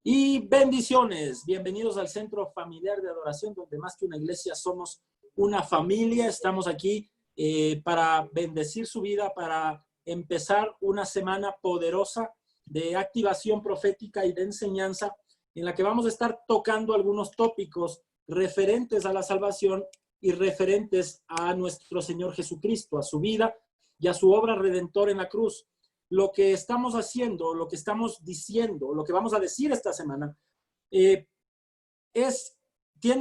Y bendiciones, bienvenidos al Centro Familiar de Adoración, donde más que una iglesia somos una familia. Estamos aquí para bendecir su vida, para empezar una semana poderosa de activación profética y de enseñanza, en la que vamos a estar tocando algunos tópicos referentes a la salvación y referentes a nuestro Señor Jesucristo, a su vida y a su obra redentora en la cruz. Lo que estamos haciendo, lo que estamos diciendo, lo que vamos a decir esta semana, tiene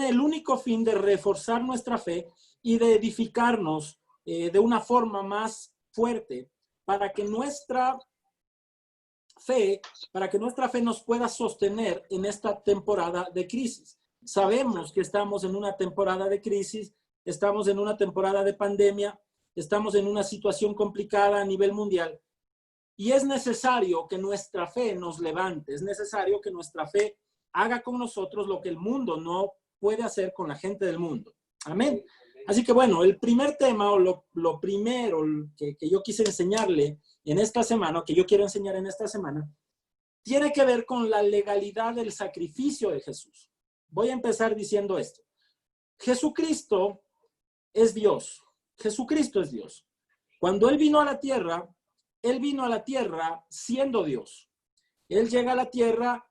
el único fin de reforzar nuestra fe y de edificarnos de una forma más fuerte para que nuestra fe nos pueda sostener en esta temporada de crisis. Sabemos que estamos en una temporada de crisis, estamos en una temporada de pandemia, estamos en una situación complicada a nivel mundial. Y es necesario que nuestra fe nos levante, es necesario que nuestra fe haga con nosotros lo que el mundo no puede hacer con la gente del mundo. Amén. Así que bueno, el primer tema o lo primero que yo quise enseñarle en esta semana, o que yo quiero enseñar en esta semana, tiene que ver con la legalidad del sacrificio de Jesús. Voy a empezar diciendo esto. Jesucristo es Dios. Jesucristo es Dios. Cuando Él vino a la tierra siendo Dios. Él llega a la tierra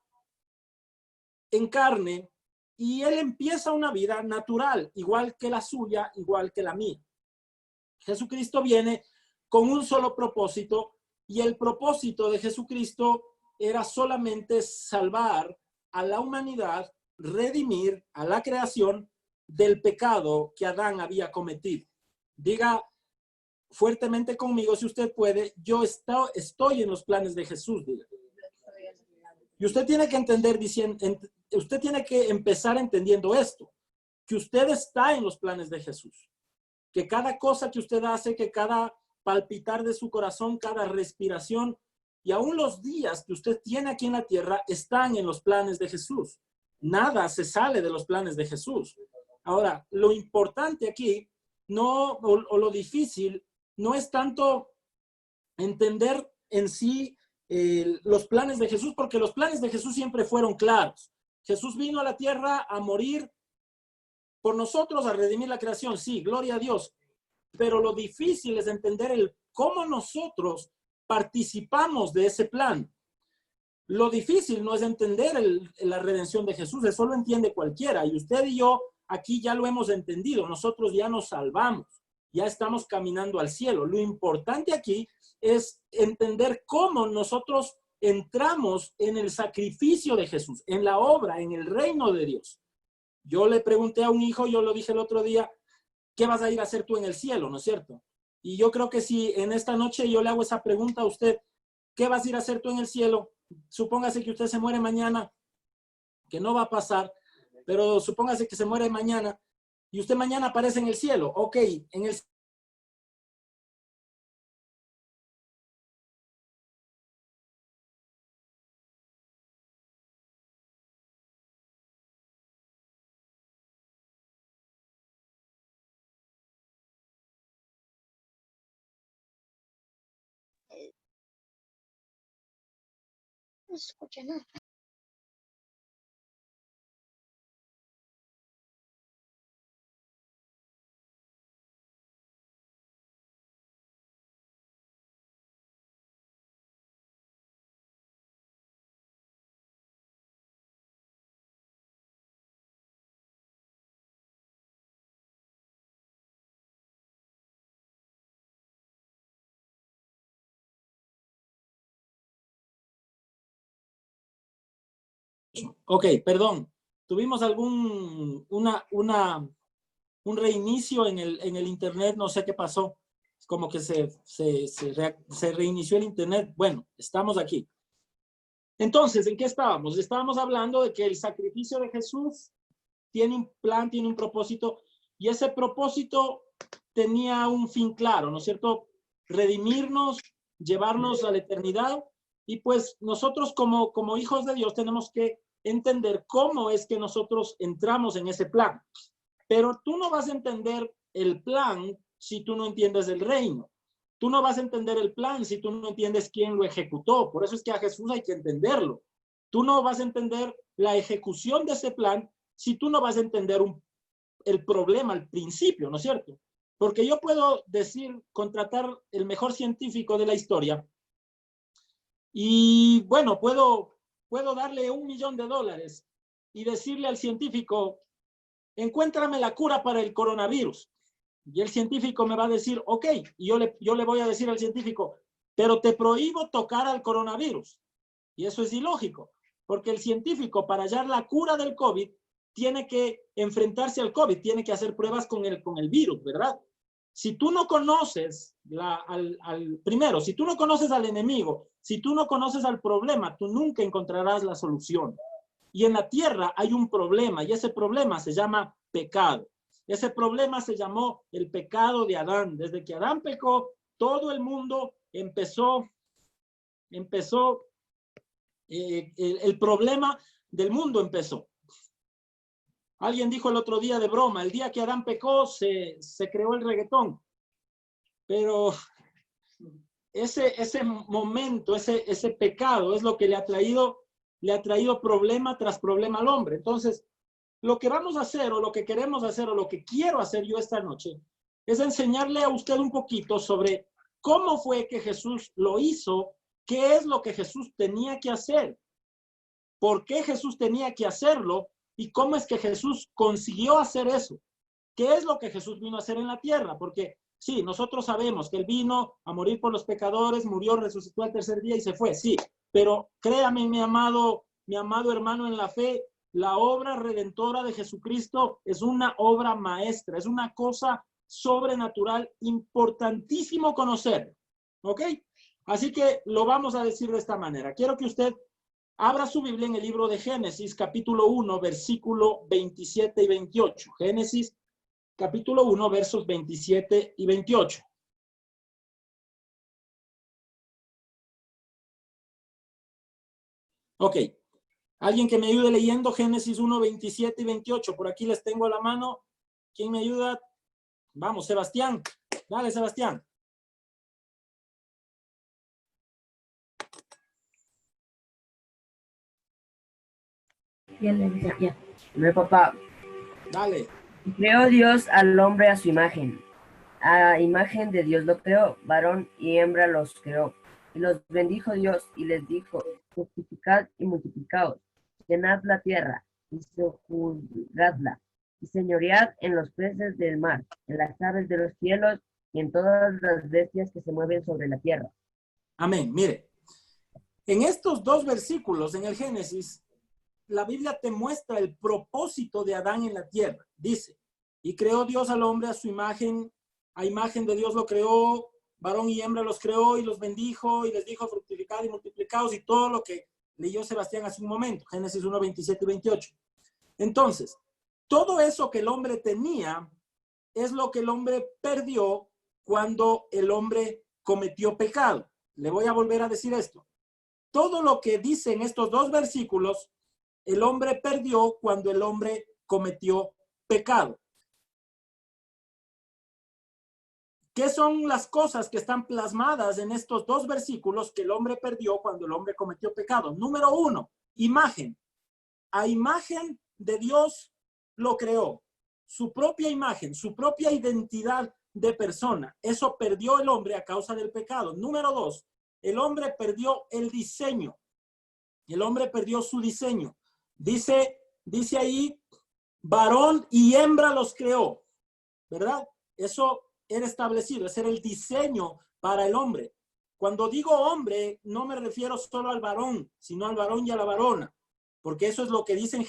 en carne y Él empieza una vida natural, igual que la suya, igual que la mía. Jesucristo viene con un solo propósito y el propósito de Jesucristo era solamente salvar a la humanidad, redimir a la creación del pecado que Adán había cometido. Diga fuertemente conmigo, si usted puede, yo estoy en los planes de Jesús. Diga. Y usted tiene que entender usted tiene que empezar entendiendo esto, que usted está en los planes de Jesús, que cada cosa que usted hace, que cada palpitar de su corazón, cada respiración y aún los días que usted tiene aquí en la tierra están en los planes de Jesús. Nada se sale de los planes de Jesús. Ahora, lo importante aquí, o lo difícil, no es tanto entender en sí los planes de Jesús, porque los planes de Jesús siempre fueron claros. Jesús vino a la tierra a morir por nosotros, a redimir la creación. Sí, gloria a Dios. Pero lo difícil es entender cómo nosotros participamos de ese plan. Lo difícil no es entender la redención de Jesús, eso lo entiende cualquiera. Y usted y yo aquí ya lo hemos entendido. Nosotros ya nos salvamos, ya estamos caminando al cielo. Lo importante aquí es entender cómo nosotros entramos en el sacrificio de Jesús, en la obra, en el reino de Dios. Yo le pregunté a un hijo, yo lo dije el otro día, ¿qué vas a ir a hacer tú en el cielo? ¿No es cierto? Y yo creo que si en esta noche yo le hago esa pregunta a usted, ¿qué vas a ir a hacer tú en el cielo? Supóngase que usted se muere mañana, que no va a pasar, pero supóngase que se muere mañana y usted mañana aparece en el cielo. Ok, en el No se escucha nada. Ok, perdón. Tuvimos un reinicio en el internet, no sé qué pasó. Como que se reinició el internet. Bueno, estamos aquí. Entonces, ¿en qué estábamos? Estábamos hablando de que el sacrificio de Jesús tiene un plan, tiene un propósito, y ese propósito tenía un fin claro, ¿no es cierto? Redimirnos, llevarnos a la eternidad, y pues nosotros como hijos de Dios tenemos que entender cómo es que nosotros entramos en ese plan. Pero tú no vas a entender el plan si tú no entiendes el reino. Tú no vas a entender el plan si tú no entiendes quién lo ejecutó. Por eso es que a Jesús hay que entenderlo. Tú no vas a entender la ejecución de ese plan si tú no vas a entender el problema al principio, ¿no es cierto? Porque yo puedo decir, contratar el mejor científico de la historia y, bueno, puedo darle $1.000.000 y decirle al científico, encuéntrame la cura para el coronavirus. Y el científico me va a decir, ok, y yo le voy a decir al científico, pero te prohíbo tocar al coronavirus. Y eso es ilógico, porque el científico, para hallar la cura del COVID, tiene que enfrentarse al COVID, tiene que hacer pruebas con el virus, ¿verdad? Si tú no conoces primero, si tú no conoces al enemigo, si tú no conoces al problema, tú nunca encontrarás la solución. Y en la tierra hay un problema, y ese problema se llama pecado. Ese problema se llamó el pecado de Adán. Desde que Adán pecó, todo el mundo empezó el problema del mundo empezó. Alguien dijo el otro día de broma, el día que Adán pecó se creó el reggaetón. Pero ese momento, ese pecado es lo que le ha traído problema tras problema al hombre. Entonces, lo que vamos a hacer o lo que queremos hacer o lo que quiero hacer yo esta noche es enseñarle a usted un poquito sobre cómo fue que Jesús lo hizo, qué es lo que Jesús tenía que hacer, por qué Jesús tenía que hacerlo y cómo es que Jesús consiguió hacer eso. ¿Qué es lo que Jesús vino a hacer en la tierra? Porque sí, nosotros sabemos que Él vino a morir por los pecadores, murió, resucitó al tercer día y se fue, sí. Pero créame, mi amado hermano en la fe, la obra redentora de Jesucristo es una obra maestra, es una cosa sobrenatural, importantísimo conocer. ¿Ok? Así que lo vamos a decir de esta manera. Quiero que usted abra su Biblia en el libro de Génesis, capítulo 1, versículo 27 y 28. Génesis, capítulo 1, versos 27 y 28. Ok. Alguien que me ayude leyendo Génesis 1, 27 y 28. Por aquí les tengo a la mano. ¿Quién me ayuda? Vamos, Sebastián. Dale, Sebastián. Ya. Mi papá. Dale. Creó Dios al hombre a su imagen. A imagen de Dios lo creó, varón y hembra los creó. Y los bendijo Dios y les dijo, fructificad y multiplicaos, llenad la tierra y sojuzgadla, y señoread en los peces del mar, en las aves de los cielos y en todas las bestias que se mueven sobre la tierra. Amén. Mire, en estos dos versículos en el Génesis, la Biblia te muestra el propósito de Adán en la tierra. Dice, y creó Dios al hombre a su imagen, a imagen de Dios lo creó, varón y hembra los creó y los bendijo y les dijo fructificad y multiplicaos y todo lo que leyó Sebastián hace un momento, Génesis 1, 27 y 28. Entonces, todo eso que el hombre tenía es lo que el hombre perdió cuando el hombre cometió pecado. Le voy a volver a decir esto. Todo lo que dicen estos dos versículos, el hombre perdió cuando el hombre cometió pecado. ¿Qué son las cosas que están plasmadas en estos dos versículos que el hombre perdió cuando el hombre cometió pecado? Número 1, imagen. A imagen de Dios lo creó. Su propia imagen, su propia identidad de persona. Eso perdió el hombre a causa del pecado. Número 2, el hombre perdió el diseño. El hombre perdió su diseño. Dice ahí, varón y hembra los creó, ¿verdad? Eso era establecido, ese era el diseño para el hombre. Cuando digo hombre, no me refiero solo al varón, sino al varón y a la varona, porque eso es lo que dice en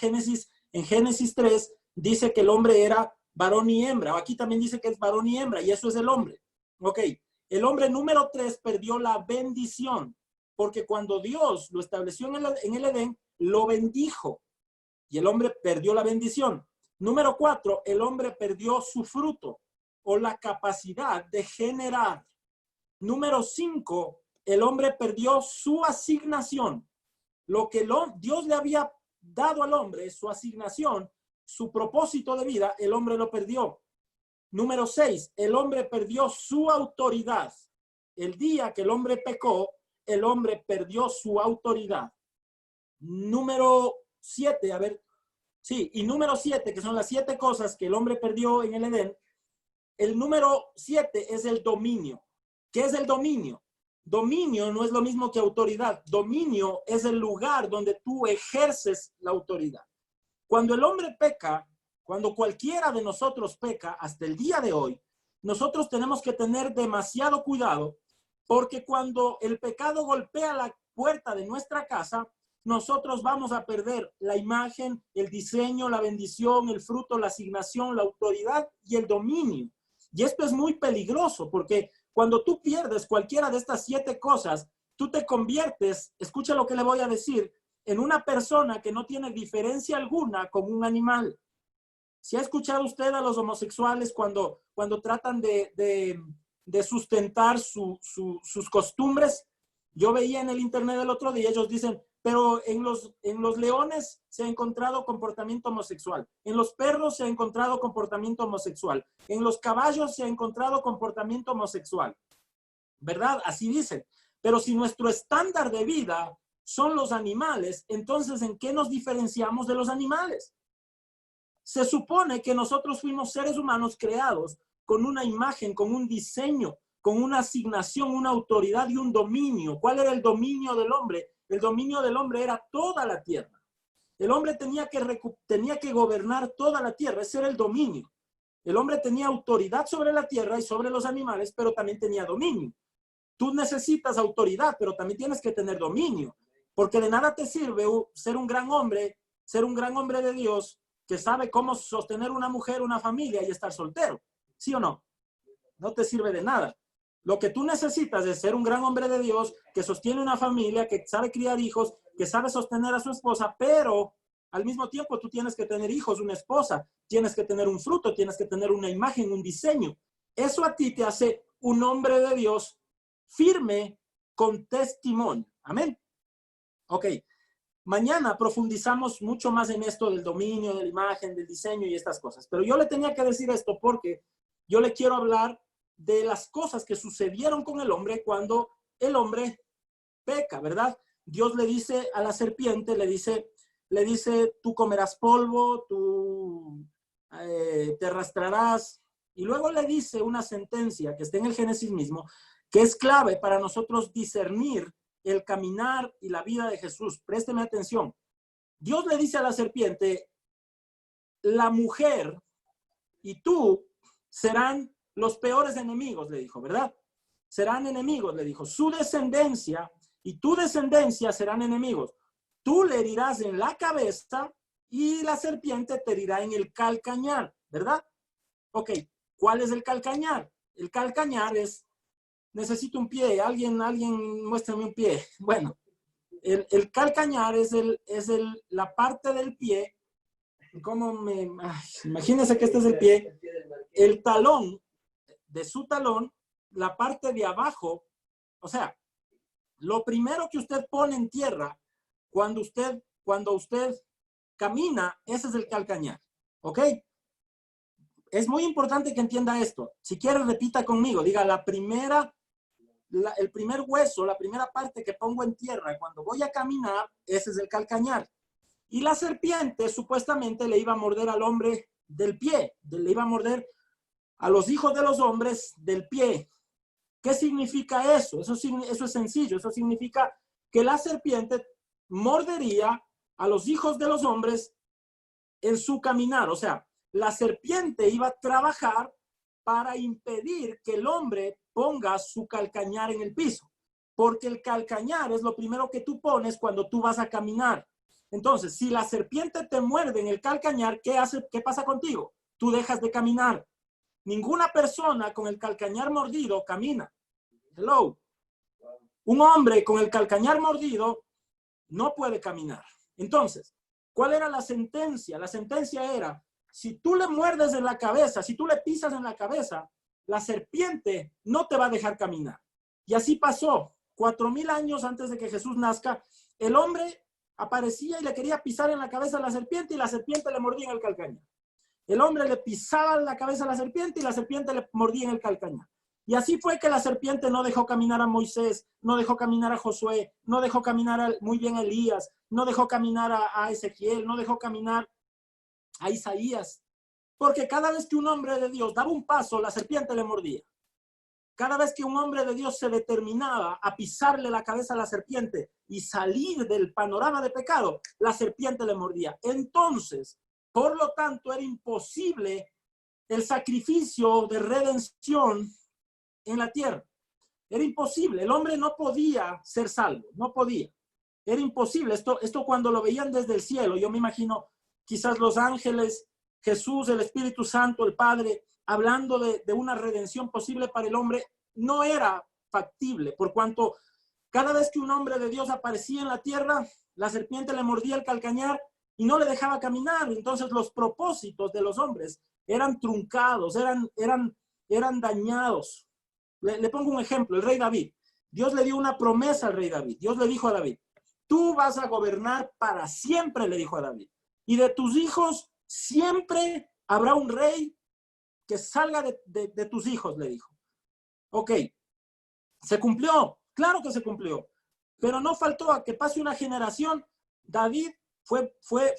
Génesis 3, dice que el hombre era varón y hembra. Aquí también dice que es varón y hembra, y eso es el hombre. Ok, el hombre número 3 perdió la bendición, porque cuando Dios lo estableció en el Edén, lo bendijo y el hombre perdió la bendición. Número 4, el hombre perdió su fruto o la capacidad de generar. Número 5, el hombre perdió su asignación. Lo que Dios le había dado al hombre, su asignación, su propósito de vida, el hombre lo perdió. Número 6, el hombre perdió su autoridad. El día que el hombre pecó, el hombre perdió su autoridad. número 7, a ver, sí, y número 7, que son las 7 cosas que el hombre perdió en el Edén. El número 7 es el dominio. ¿Qué es el dominio? Dominio no es lo mismo que autoridad. Dominio es el lugar donde tú ejerces la autoridad. Cuando el hombre peca, cuando cualquiera de nosotros peca hasta el día de hoy, nosotros tenemos que tener demasiado cuidado, porque cuando el pecado golpea la puerta de nuestra casa, nosotros vamos a perder la imagen, el diseño, la bendición, el fruto, la asignación, la autoridad y el dominio. Y esto es muy peligroso, porque cuando tú pierdes cualquiera de estas 7 cosas, tú te conviertes, escucha lo que le voy a decir, en una persona que no tiene diferencia alguna con un animal. ¿Si ha escuchado usted a los homosexuales cuando tratan de sustentar sus costumbres? Yo veía en el internet el otro día, ellos dicen, pero en los leones se ha encontrado comportamiento homosexual, en los perros se ha encontrado comportamiento homosexual, en los caballos se ha encontrado comportamiento homosexual, ¿verdad? Así dicen. Pero si nuestro estándar de vida son los animales, entonces ¿en qué nos diferenciamos de los animales? Se supone que nosotros fuimos seres humanos creados con una imagen, con un diseño, con una asignación, una autoridad y un dominio. ¿Cuál era el dominio del hombre? El dominio del hombre era toda la tierra. El hombre tenía que gobernar toda la tierra. Ese era el dominio. El hombre tenía autoridad sobre la tierra y sobre los animales, pero también tenía dominio. Tú necesitas autoridad, pero también tienes que tener dominio, porque de nada te sirve ser un gran hombre de Dios que sabe cómo sostener una mujer, una familia y estar soltero. ¿Sí o no? No te sirve de nada. Lo que tú necesitas es ser un gran hombre de Dios que sostiene una familia, que sabe criar hijos, que sabe sostener a su esposa, pero al mismo tiempo tú tienes que tener hijos, una esposa, tienes que tener un fruto, tienes que tener una imagen, un diseño. Eso a ti te hace un hombre de Dios firme con testimonio. Amén. Ok. Mañana profundizamos mucho más en esto del dominio, de la imagen, del diseño y estas cosas. Pero yo le tenía que decir esto porque yo le quiero hablar de las cosas que sucedieron con el hombre cuando el hombre peca, ¿verdad? Dios le dice a la serpiente, le dice, tú comerás polvo, tú te arrastrarás. Y luego le dice una sentencia que está en el Génesis mismo, que es clave para nosotros discernir el caminar y la vida de Jesús. Présteme atención. Dios le dice a la serpiente, la mujer y tú serán los peores enemigos, le dijo, ¿verdad? Serán enemigos, le dijo. Su descendencia y tu descendencia serán enemigos. Tú le herirás en la cabeza y la serpiente te herirá en el calcañar, ¿verdad? Ok, ¿cuál es el calcañar? El calcañar es, necesito un pie, alguien muéstrame un pie. Bueno, el calcañar es la parte del pie, imagínense que este es el pie, el talón, de su talón, la parte de abajo, o sea, lo primero que usted pone en tierra cuando usted camina, ese es el calcañar, ¿ok? Es muy importante que entienda esto. Si quiere, repita conmigo, diga el primer hueso, la primera parte que pongo en tierra cuando voy a caminar, ese es el calcañar. Y la serpiente supuestamente le iba a morder al hombre del pie, le iba a morder a los hijos de los hombres del pie. ¿Qué significa eso? Eso es sencillo. Eso significa que la serpiente mordería a los hijos de los hombres en su caminar. O sea, la serpiente iba a trabajar para impedir que el hombre ponga su calcañar en el piso. Porque el calcañar es lo primero que tú pones cuando tú vas a caminar. Entonces, si la serpiente te muerde en el calcañar, ¿qué pasa contigo? Tú dejas de caminar. Ninguna persona con el calcañar mordido camina. Hello. Un hombre con el calcañar mordido no puede caminar. Entonces, ¿cuál era la sentencia? La sentencia era, si tú le muerdes en la cabeza, si tú le pisas en la cabeza, la serpiente no te va a dejar caminar. Y así pasó. 4,000 años antes de que Jesús nazca, el hombre aparecía y le quería pisar en la cabeza a la serpiente y la serpiente le mordía en el calcañar. El hombre le pisaba en la cabeza a la serpiente y la serpiente le mordía en el calcañar. Y así fue que la serpiente no dejó caminar a Moisés, no dejó caminar a Josué, no dejó caminar muy bien a Elías, no dejó caminar a Ezequiel, no dejó caminar a Isaías. Porque cada vez que un hombre de Dios daba un paso, la serpiente le mordía. Cada vez que un hombre de Dios se determinaba a pisarle la cabeza a la serpiente y salir del panorama de pecado, la serpiente le mordía. Entonces, por lo tanto, era imposible el sacrificio de redención en la tierra. Era imposible. El hombre no podía ser salvo, no podía. Era imposible. Esto cuando lo veían desde el cielo, yo me imagino quizás los ángeles, Jesús, el Espíritu Santo, el Padre, hablando de una redención posible para el hombre, no era factible, por cuanto cada vez que un hombre de Dios aparecía en la tierra, la serpiente le mordía el calcañar y no le dejaba caminar. Entonces los propósitos de los hombres eran truncados, eran dañados. Le pongo un ejemplo, el rey David. Dios le dio una promesa al rey David. Dios le dijo a David, tú vas a gobernar para siempre, le dijo a David. Y de tus hijos siempre habrá un rey que salga de tus hijos, le dijo. Ok, se cumplió, claro que se cumplió. Pero no faltó a que pase una generación. David fue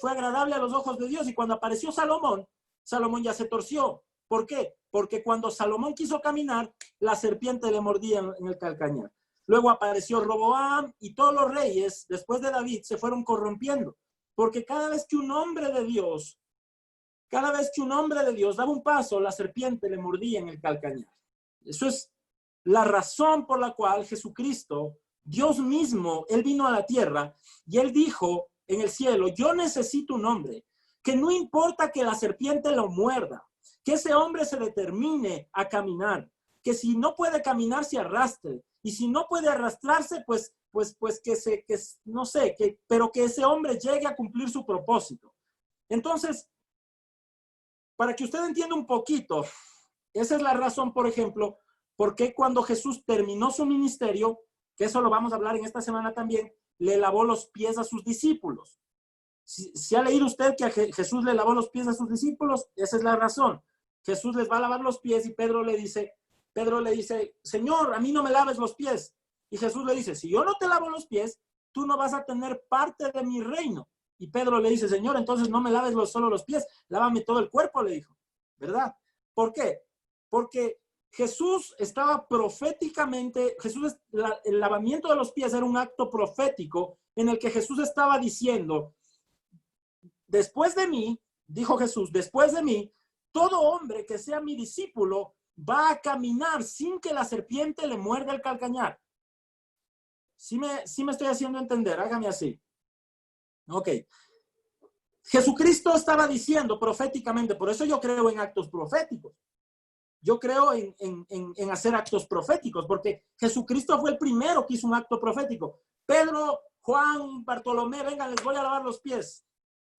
agradable a los ojos de Dios y cuando apareció Salomón, Salomón ya se torció. ¿Por qué? Porque cuando Salomón quiso caminar, la serpiente le mordía en el calcañar. Luego apareció Roboam y todos los reyes, después de David, se fueron corrompiendo. Porque cada vez que un hombre de Dios daba un paso, la serpiente le mordía en el calcañar. Eso es la razón por la cual Jesucristo, Dios mismo, Él vino a la tierra y Él dijo en el cielo, yo necesito un hombre que no importa que la serpiente lo muerda, que ese hombre se determine a caminar, que si no puede caminar se arrastre, y si no puede arrastrarse, pero que ese hombre llegue a cumplir su propósito. Entonces, para que usted entienda un poquito, esa es la razón, por ejemplo, por qué cuando Jesús terminó su ministerio, que eso lo vamos a hablar en esta semana también, le lavó los pies a sus discípulos. Si ha leído usted que a Jesús le lavó los pies a sus discípulos, esa es la razón. Jesús les va a lavar los pies y Pedro le dice, Señor, a mí no me laves los pies. Y Jesús le dice, si yo no te lavo los pies, tú no vas a tener parte de mi reino. Y Pedro le dice, Señor, entonces no me laves solo los pies, lávame todo el cuerpo, le dijo. ¿Verdad? ¿Por qué? Porque Jesús estaba proféticamente, el lavamiento de los pies era un acto profético en el que Jesús estaba diciendo, después de mí, dijo Jesús, después de mí, todo hombre que sea mi discípulo va a caminar sin que la serpiente le muerda el calcañar. Sí me estoy haciendo entender, hágame así. Ok. Jesucristo estaba diciendo proféticamente, por eso yo creo en actos proféticos. Yo creo en hacer actos proféticos, porque Jesucristo fue el primero que hizo un acto profético. Pedro, Juan, Bartolomé, vengan, les voy a lavar los pies.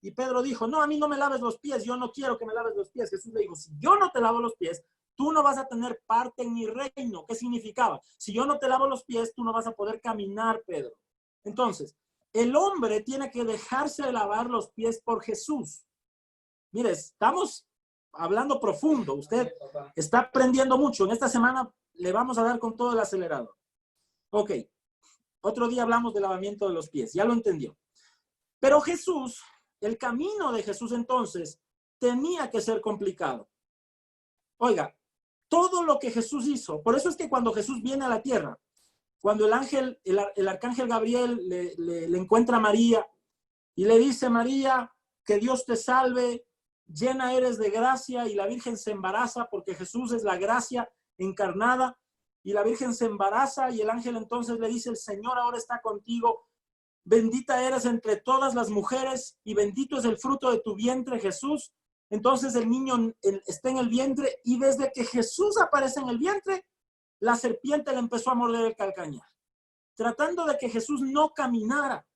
Y Pedro dijo, no, a mí no me laves los pies, yo no quiero que me laves los pies. Jesús le dijo, si yo no te lavo los pies, tú no vas a tener parte en mi reino. ¿Qué significaba? Si yo no te lavo los pies, tú no vas a poder caminar, Pedro. Entonces, el hombre tiene que dejarse de lavar los pies por Jesús. Mire, estamos hablando profundo. Usted está aprendiendo mucho. En esta semana le vamos a dar con todo el acelerador. Ok. Otro día hablamos del lavamiento de los pies. Ya lo entendió. Pero Jesús, el camino de Jesús entonces tenía que ser complicado. Oiga, todo lo que Jesús hizo, por eso es que cuando Jesús viene a la tierra, cuando el arcángel Gabriel le encuentra a María y le dice, María, que Dios te salve, llena eres de gracia, y la Virgen se embaraza porque Jesús es la gracia encarnada, y la Virgen se embaraza y el ángel entonces le dice, el Señor ahora está contigo, bendita eres entre todas las mujeres y bendito es el fruto de tu vientre, Jesús. Entonces el niño está en el vientre y desde que Jesús aparece en el vientre, la serpiente le empezó a morder el calcañar, tratando de que Jesús no caminara.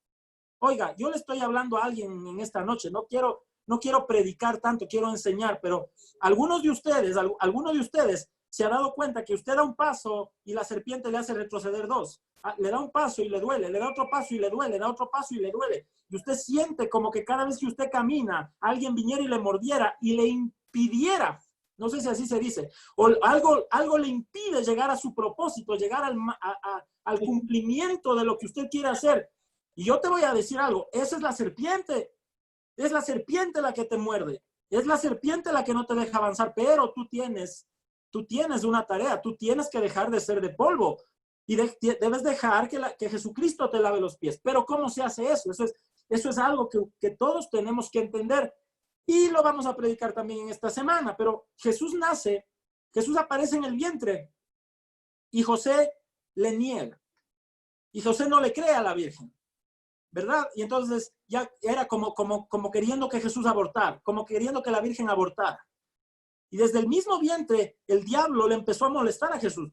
Oiga, yo le estoy hablando a alguien en esta noche, no quiero predicar tanto, quiero enseñar, pero alguno de ustedes se ha dado cuenta que usted da un paso y la serpiente le hace retroceder dos. Le da un paso y le duele, le da otro paso y le duele, le da otro paso y le duele. Y usted siente como que cada vez que usted camina, alguien viniera y le mordiera y le impidiera No sé si así se dice. O algo le impide llegar a su propósito, llegar al cumplimiento de lo que usted quiere hacer. Y yo te voy a decir algo, esa es la serpiente. Es la serpiente la que te muerde. Es la serpiente la que no te deja avanzar, pero tú tienes una tarea, tú tienes que dejar de ser de polvo y debes dejar que Jesucristo te lave los pies. Pero ¿cómo se hace eso? Eso es algo que todos tenemos que entender y lo vamos a predicar también en esta semana. Pero Jesús nace, Jesús aparece en el vientre y José le niega. Y José no le cree a la Virgen, ¿verdad? Y entonces ya era como queriendo que Jesús abortara, como queriendo que la Virgen abortara. Y desde el mismo vientre, el diablo le empezó a molestar a Jesús.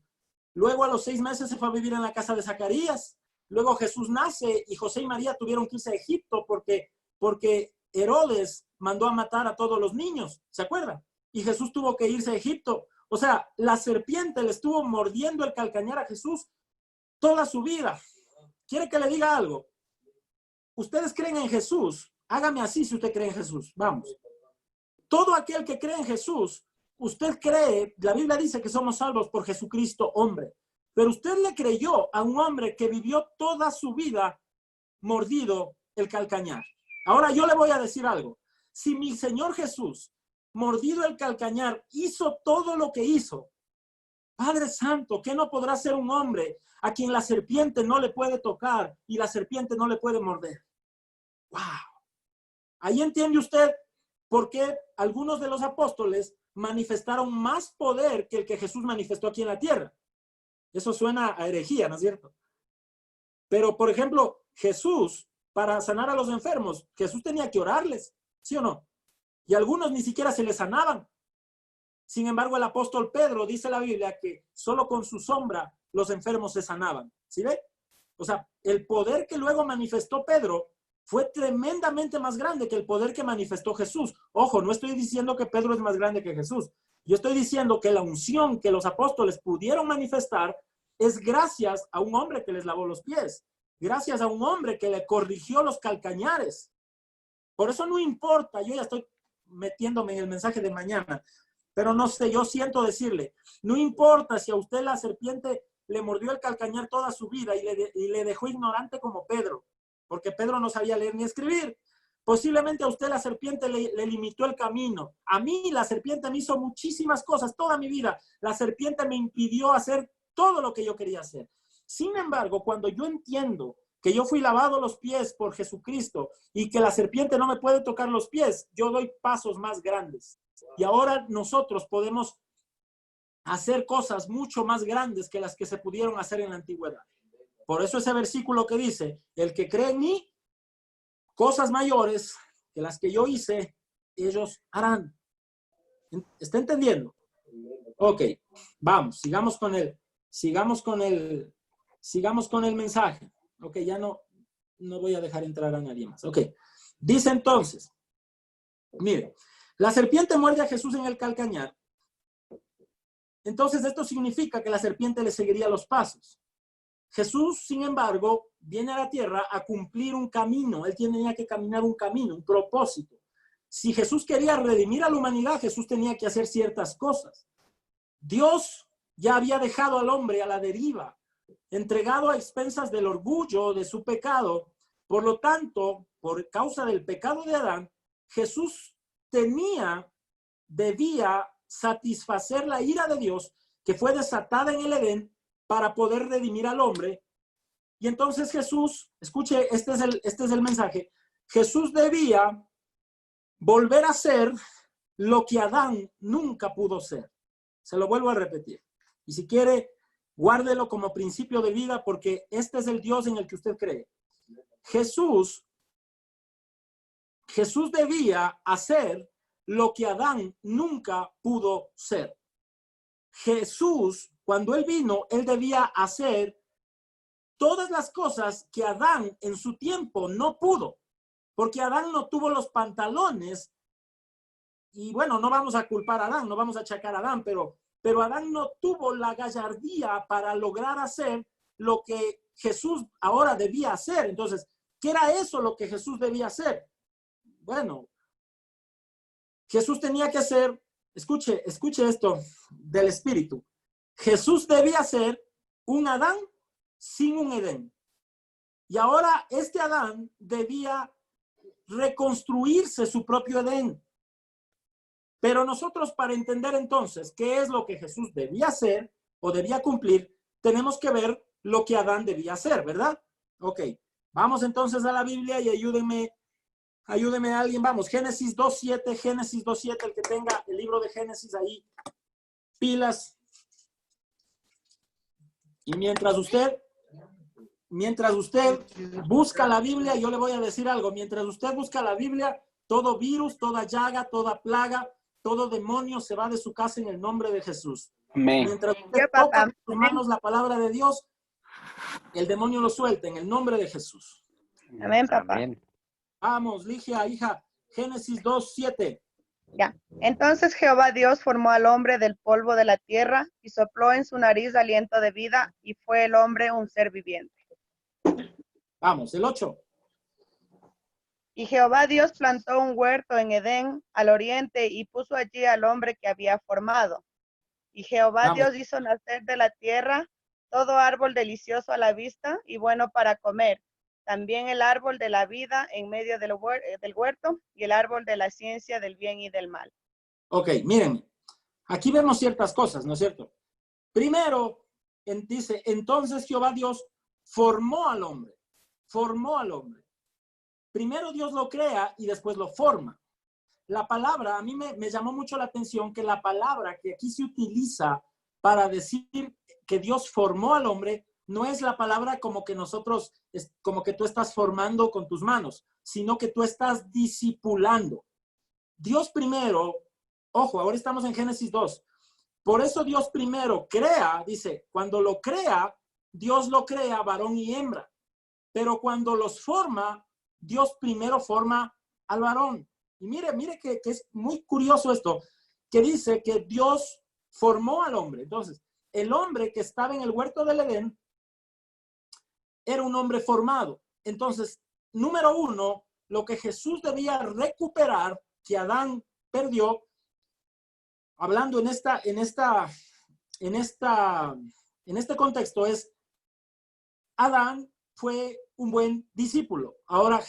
Luego a los 6 meses se fue a vivir en la casa de Zacarías. Luego Jesús nace y José y María tuvieron que irse a Egipto porque Herodes mandó a matar a todos los niños, ¿se acuerdan? Y Jesús tuvo que irse a Egipto. O sea, la serpiente le estuvo mordiendo el calcañar a Jesús toda su vida. ¿Quiere que le diga algo? ¿Ustedes creen en Jesús? Hágame así si usted cree en Jesús. Vamos. Todo aquel que cree en Jesús, usted cree, la Biblia dice que somos salvos por Jesucristo, hombre. Pero usted le creyó a un hombre que vivió toda su vida mordido el calcañar. Ahora yo le voy a decir algo. Si mi Señor Jesús, mordido el calcañar, hizo todo lo que hizo, Padre Santo, ¿qué no podrá ser un hombre a quien la serpiente no le puede tocar y la serpiente no le puede morder? ¡Wow! Ahí entiende usted por qué algunos de los apóstoles manifestaron más poder que el que Jesús manifestó aquí en la tierra. Eso suena a herejía, ¿no es cierto? Pero, por ejemplo, Jesús, para sanar a los enfermos, Jesús tenía que orarles, ¿sí o no? Y algunos ni siquiera se les sanaban. Sin embargo, el apóstol Pedro dice en la Biblia que solo con su sombra los enfermos se sanaban. ¿Sí ve? O sea, el poder que luego manifestó Pedro fue tremendamente más grande que el poder que manifestó Jesús. Ojo, no estoy diciendo que Pedro es más grande que Jesús. Yo estoy diciendo que la unción que los apóstoles pudieron manifestar es gracias a un hombre que les lavó los pies, gracias a un hombre que le corrigió los calcañares. Por eso no importa, yo ya estoy metiéndome en el mensaje de mañana, pero no sé, yo siento decirle, no importa si a usted la serpiente le mordió el calcañar toda su vida y le dejó ignorante como Pedro, porque Pedro no sabía leer ni escribir. Posiblemente a usted la serpiente le limitó el camino. A mí la serpiente me hizo muchísimas cosas toda mi vida. La serpiente me impidió hacer todo lo que yo quería hacer. Sin embargo, cuando yo entiendo que yo fui lavado los pies por Jesucristo y que la serpiente no me puede tocar los pies, yo doy pasos más grandes. Y ahora nosotros podemos hacer cosas mucho más grandes que las que se pudieron hacer en la antigüedad. Por eso ese versículo que dice, el que cree en mí, cosas mayores que las que yo hice, ellos harán. ¿Está entendiendo? Ok, vamos, sigamos con el mensaje. Ok, ya no voy a dejar entrar a nadie más. Ok, dice entonces, mire, la serpiente muerde a Jesús en el calcañar. Entonces esto significa que la serpiente le seguiría los pasos. Jesús, sin embargo, viene a la tierra a cumplir un camino. Él tenía que caminar un camino, un propósito. Si Jesús quería redimir a la humanidad, Jesús tenía que hacer ciertas cosas. Dios ya había dejado al hombre a la deriva, entregado a expensas del orgullo, de su pecado. Por lo tanto, por causa del pecado de Adán, Jesús debía satisfacer la ira de Dios que fue desatada en el Edén para poder redimir al hombre. Y entonces Jesús, escuche, este es el mensaje, Jesús debía volver a ser lo que Adán nunca pudo ser. Se lo vuelvo a repetir. Y si quiere, guárdelo como principio de vida porque este es el Dios en el que usted cree. Jesús debía hacer lo que Adán nunca pudo ser. Jesús, cuando él vino, él debía hacer todas las cosas que Adán en su tiempo no pudo, porque Adán no tuvo los pantalones. Y bueno, no vamos a culpar a Adán, no vamos a achacar a Adán, pero Adán no tuvo la gallardía para lograr hacer lo que Jesús ahora debía hacer. Entonces, ¿qué era eso lo que Jesús debía hacer? Bueno, Jesús tenía que ser escuche esto del Espíritu. Jesús debía ser un Adán sin un Edén. Y ahora este Adán debía reconstruirse su propio Edén. Pero nosotros, para entender entonces qué es lo que Jesús debía hacer o debía cumplir, tenemos que ver lo que Adán debía hacer, ¿verdad? Ok, vamos entonces a la Biblia y ayúdenme a alguien. Vamos, Génesis 2.7, el que tenga el libro de Génesis ahí, pilas. Y mientras usted busca la Biblia, yo le voy a decir algo. Mientras usted busca la Biblia, todo virus, toda llaga, toda plaga, todo demonio se va de su casa en el nombre de Jesús. Amén. Mientras usted toca en sus manos la palabra de Dios, el demonio lo suelta en el nombre de Jesús. Amén, papá. Amén. Vamos, Ligia, hija, Génesis 2.7. Ya. Entonces Jehová Dios formó al hombre del polvo de la tierra y sopló en su nariz aliento de vida, y fue el hombre un ser viviente. Vamos, el 8. Y Jehová Dios plantó un huerto en Edén al oriente y puso allí al hombre que había formado. Y Jehová Vamos. Dios hizo nacer de la tierra todo árbol delicioso a la vista y bueno para comer. También el árbol de la vida en medio del huerto y el árbol de la ciencia del bien y del mal. Ok, miren, aquí vemos ciertas cosas, ¿no es cierto? Primero, dice, entonces Jehová Dios formó al hombre. Primero Dios lo crea y después lo forma. La palabra, a mí me llamó mucho la atención que la palabra que aquí se utiliza para decir que Dios formó al hombre no es la palabra como que como que tú estás formando con tus manos, sino que tú estás discipulando. Dios primero, ojo, ahora estamos en Génesis 2. Por eso Dios primero crea, dice, cuando lo crea, Dios lo crea varón y hembra. Pero cuando los forma, Dios primero forma al varón. Y mire que es muy curioso esto, que dice que Dios formó al hombre. Entonces, el hombre que estaba en el huerto del Edén era un hombre formado. Entonces, número uno, lo que Jesús debía recuperar, que Adán perdió, hablando en este contexto, es Adán fue un buen discípulo. Ahora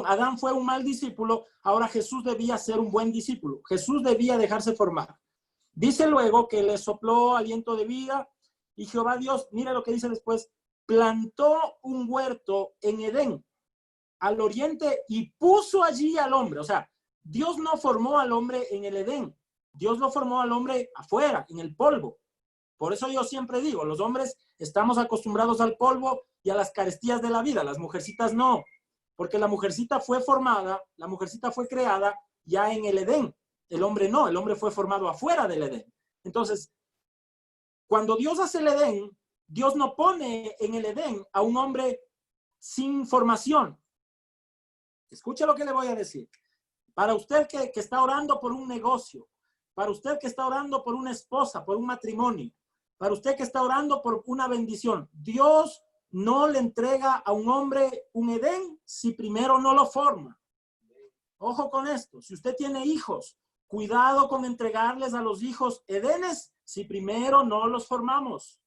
Adán fue un mal discípulo, ahora Jesús debía ser un buen discípulo. Jesús debía dejarse formar. Dice luego que le sopló aliento de vida y Jehová Dios, mira lo que dice después, plantó un huerto en Edén, al oriente, y puso allí al hombre. O sea, Dios no formó al hombre en el Edén, Dios lo formó al hombre afuera, en el polvo. Por eso yo siempre digo, los hombres estamos acostumbrados al polvo y a las carestías de la vida, las mujercitas no, porque la mujercita fue formada, la mujercita fue creada ya en el Edén, el hombre no, el hombre fue formado afuera del Edén. Entonces, cuando Dios hace el Edén, Dios no pone en el Edén a un hombre sin formación. Escuche lo que le voy a decir. Para usted que está orando por un negocio, para usted que está orando por una esposa, por un matrimonio, para usted que está orando por una bendición, Dios no le entrega a un hombre un Edén si primero no lo forma. Ojo con esto. Si usted tiene hijos, cuidado con entregarles a los hijos Edenes si primero no los formamos.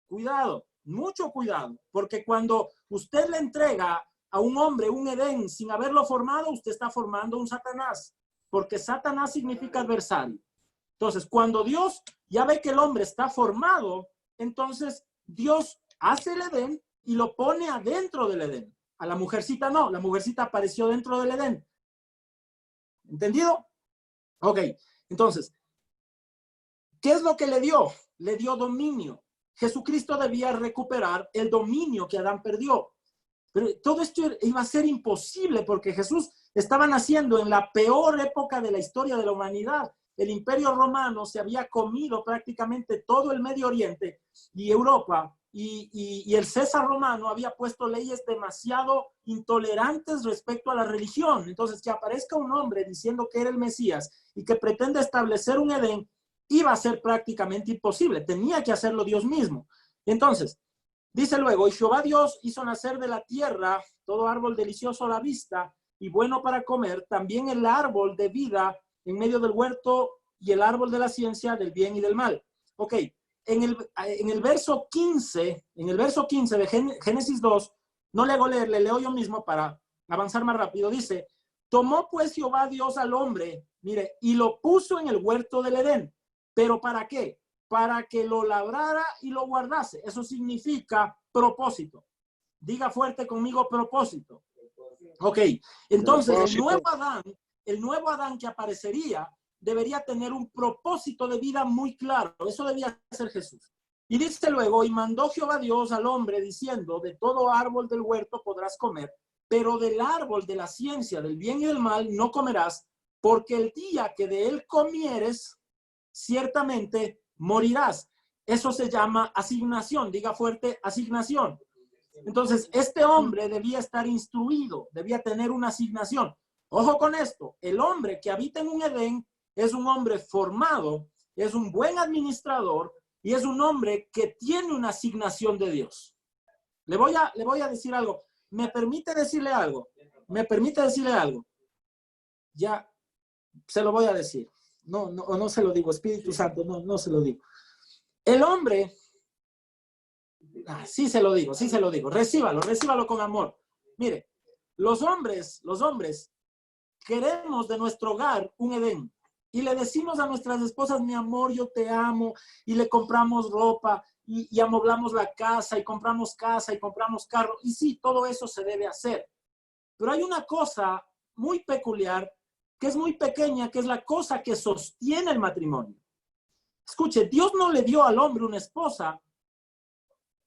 Cuidado, mucho cuidado, porque cuando usted le entrega a un hombre un Edén sin haberlo formado, usted está formando un Satanás, porque Satanás significa adversario. Entonces, cuando Dios ya ve que el hombre está formado, entonces Dios hace el Edén y lo pone adentro del Edén. A la mujercita no, la mujercita apareció dentro del Edén. ¿Entendido? Ok, entonces, ¿qué es lo que le dio? Le dio dominio. Jesucristo debía recuperar el dominio que Adán perdió. Pero todo esto iba a ser imposible porque Jesús estaba naciendo en la peor época de la historia de la humanidad. El Imperio Romano se había comido prácticamente todo el Medio Oriente y Europa, y el César romano había puesto leyes demasiado intolerantes respecto a la religión. Entonces, que aparezca un hombre diciendo que era el Mesías y que pretende establecer un Edén, iba a ser prácticamente imposible. Tenía que hacerlo Dios mismo. Entonces, dice luego, y Jehová Dios hizo nacer de la tierra todo árbol delicioso a la vista y bueno para comer, también el árbol de vida en medio del huerto y el árbol de la ciencia del bien y del mal. Ok, en el verso 15, de Génesis 2, no le hago leer, le leo yo mismo para avanzar más rápido. Dice, tomó pues Jehová Dios al hombre, mire, y lo puso en el huerto del Edén. ¿Pero para qué? Para que lo labrara y lo guardase. Eso significa propósito. Diga fuerte conmigo, propósito. Ok, entonces el nuevo Adán que aparecería debería tener un propósito de vida muy claro. Eso debía ser Jesús. Y dice luego, y mandó Jehová Dios al hombre diciendo, de todo árbol del huerto podrás comer, pero del árbol de la ciencia del bien y del mal no comerás, porque el día que de él comieres, ciertamente morirás. Eso se llama asignación. Diga fuerte, asignación. Entonces, este hombre debía estar instruido, debía tener una asignación. Ojo con esto, el hombre que habita en un Edén es un hombre formado, es un buen administrador y es un hombre que tiene una asignación de Dios. Le voy a decir algo. ¿Me permite decirle algo? ¿Me permite decirle algo? Ya se lo voy a decir. No se lo digo, Espíritu Santo, no se lo digo. El hombre, sí se lo digo, recíbalo con amor. Mire, los hombres queremos de nuestro hogar un Edén y le decimos a nuestras esposas, mi amor, yo te amo, y le compramos ropa y amoblamos la casa y compramos carro, y sí, todo eso se debe hacer. Pero hay una cosa muy peculiar, que es muy pequeña, que es la cosa que sostiene el matrimonio. Escuche, Dios no le dio al hombre una esposa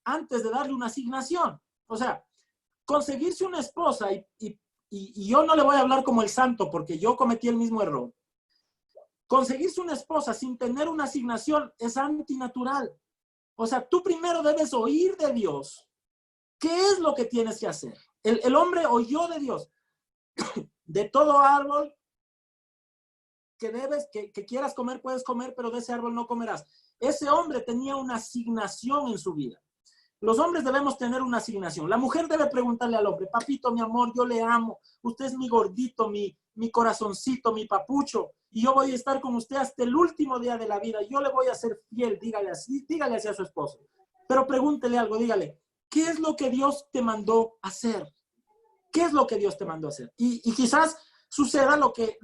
antes de darle una asignación. O sea, conseguirse una esposa, y yo no le voy a hablar como el santo porque yo cometí el mismo error. Conseguirse una esposa sin tener una asignación es antinatural. O sea, tú primero debes oír de Dios. ¿Qué es lo que tienes que hacer? El hombre oyó de Dios. De todo árbol que quieras comer, puedes comer, pero de ese árbol no comerás. Ese hombre tenía una asignación en su vida. Los hombres debemos tener una asignación. La mujer debe preguntarle al hombre, papito, mi amor, yo le amo. Usted es mi gordito, mi corazoncito, mi papucho. Y yo voy a estar con usted hasta el último día de la vida. Yo le voy a ser fiel, dígale así a su esposo. Pero pregúntele algo, dígale, ¿qué es lo que Dios te mandó a hacer? ¿Qué es lo que Dios te mandó a hacer? Y quizás suceda lo que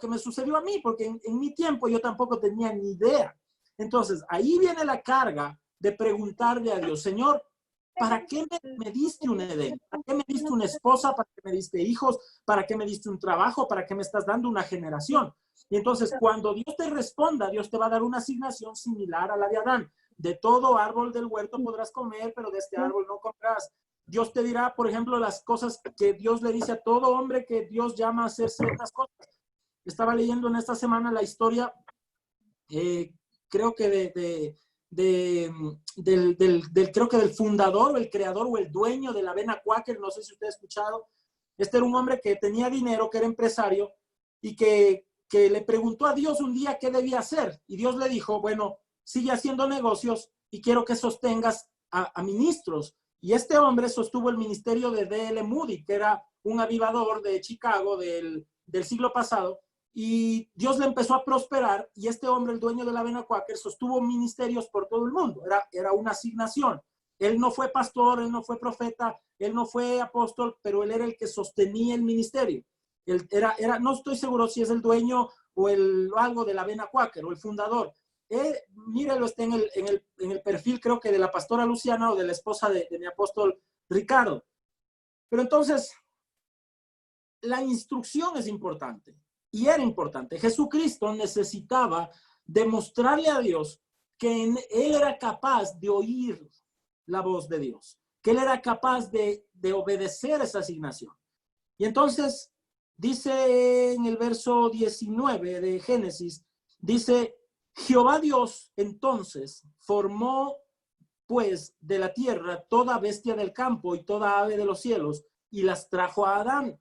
me sucedió a mí, porque en mi tiempo yo tampoco tenía ni idea. Entonces, ahí viene la carga de preguntarle a Dios, Señor, ¿para qué me diste un Edén? ¿Para qué me diste una esposa? ¿Para qué me diste hijos? ¿Para qué me diste un trabajo? ¿Para qué me estás dando una generación? Y entonces, cuando Dios te responda, Dios te va a dar una asignación similar a la de Adán. De todo árbol del huerto podrás comer, pero de este árbol no comerás. Dios te dirá, por ejemplo, las cosas que Dios le dice a todo hombre que Dios llama a hacer ciertas cosas. Estaba leyendo en esta semana la historia, creo que creo que del fundador o el creador o el dueño de la avena Quaker, no sé si usted ha escuchado. Este era un hombre que tenía dinero, que era empresario y que le preguntó a Dios un día qué debía hacer. Y Dios le dijo, bueno, sigue haciendo negocios y quiero que sostengas a ministros. Y este hombre sostuvo el ministerio de D.L. Moody, que era un avivador de Chicago del siglo pasado. Y Dios le empezó a prosperar y este hombre, el dueño de la avena Quaker, sostuvo ministerios por todo el mundo. Era una asignación. Él no fue pastor, él no fue profeta, él no fue apóstol, pero él era el que sostenía el ministerio. Él no estoy seguro si es el dueño o algo de la avena Quaker o el fundador. Mírelo, está en el perfil, creo que de la pastora Luciana o de la esposa de mi apóstol Ricardo. Pero entonces, la instrucción es importante. Y era importante. Jesucristo necesitaba demostrarle a Dios que Él era capaz de oír la voz de Dios, que Él era capaz de obedecer esa asignación. Y entonces, dice en el verso 19 de Génesis, dice, Jehová Dios entonces formó pues de la tierra toda bestia del campo y toda ave de los cielos y las trajo a Adán,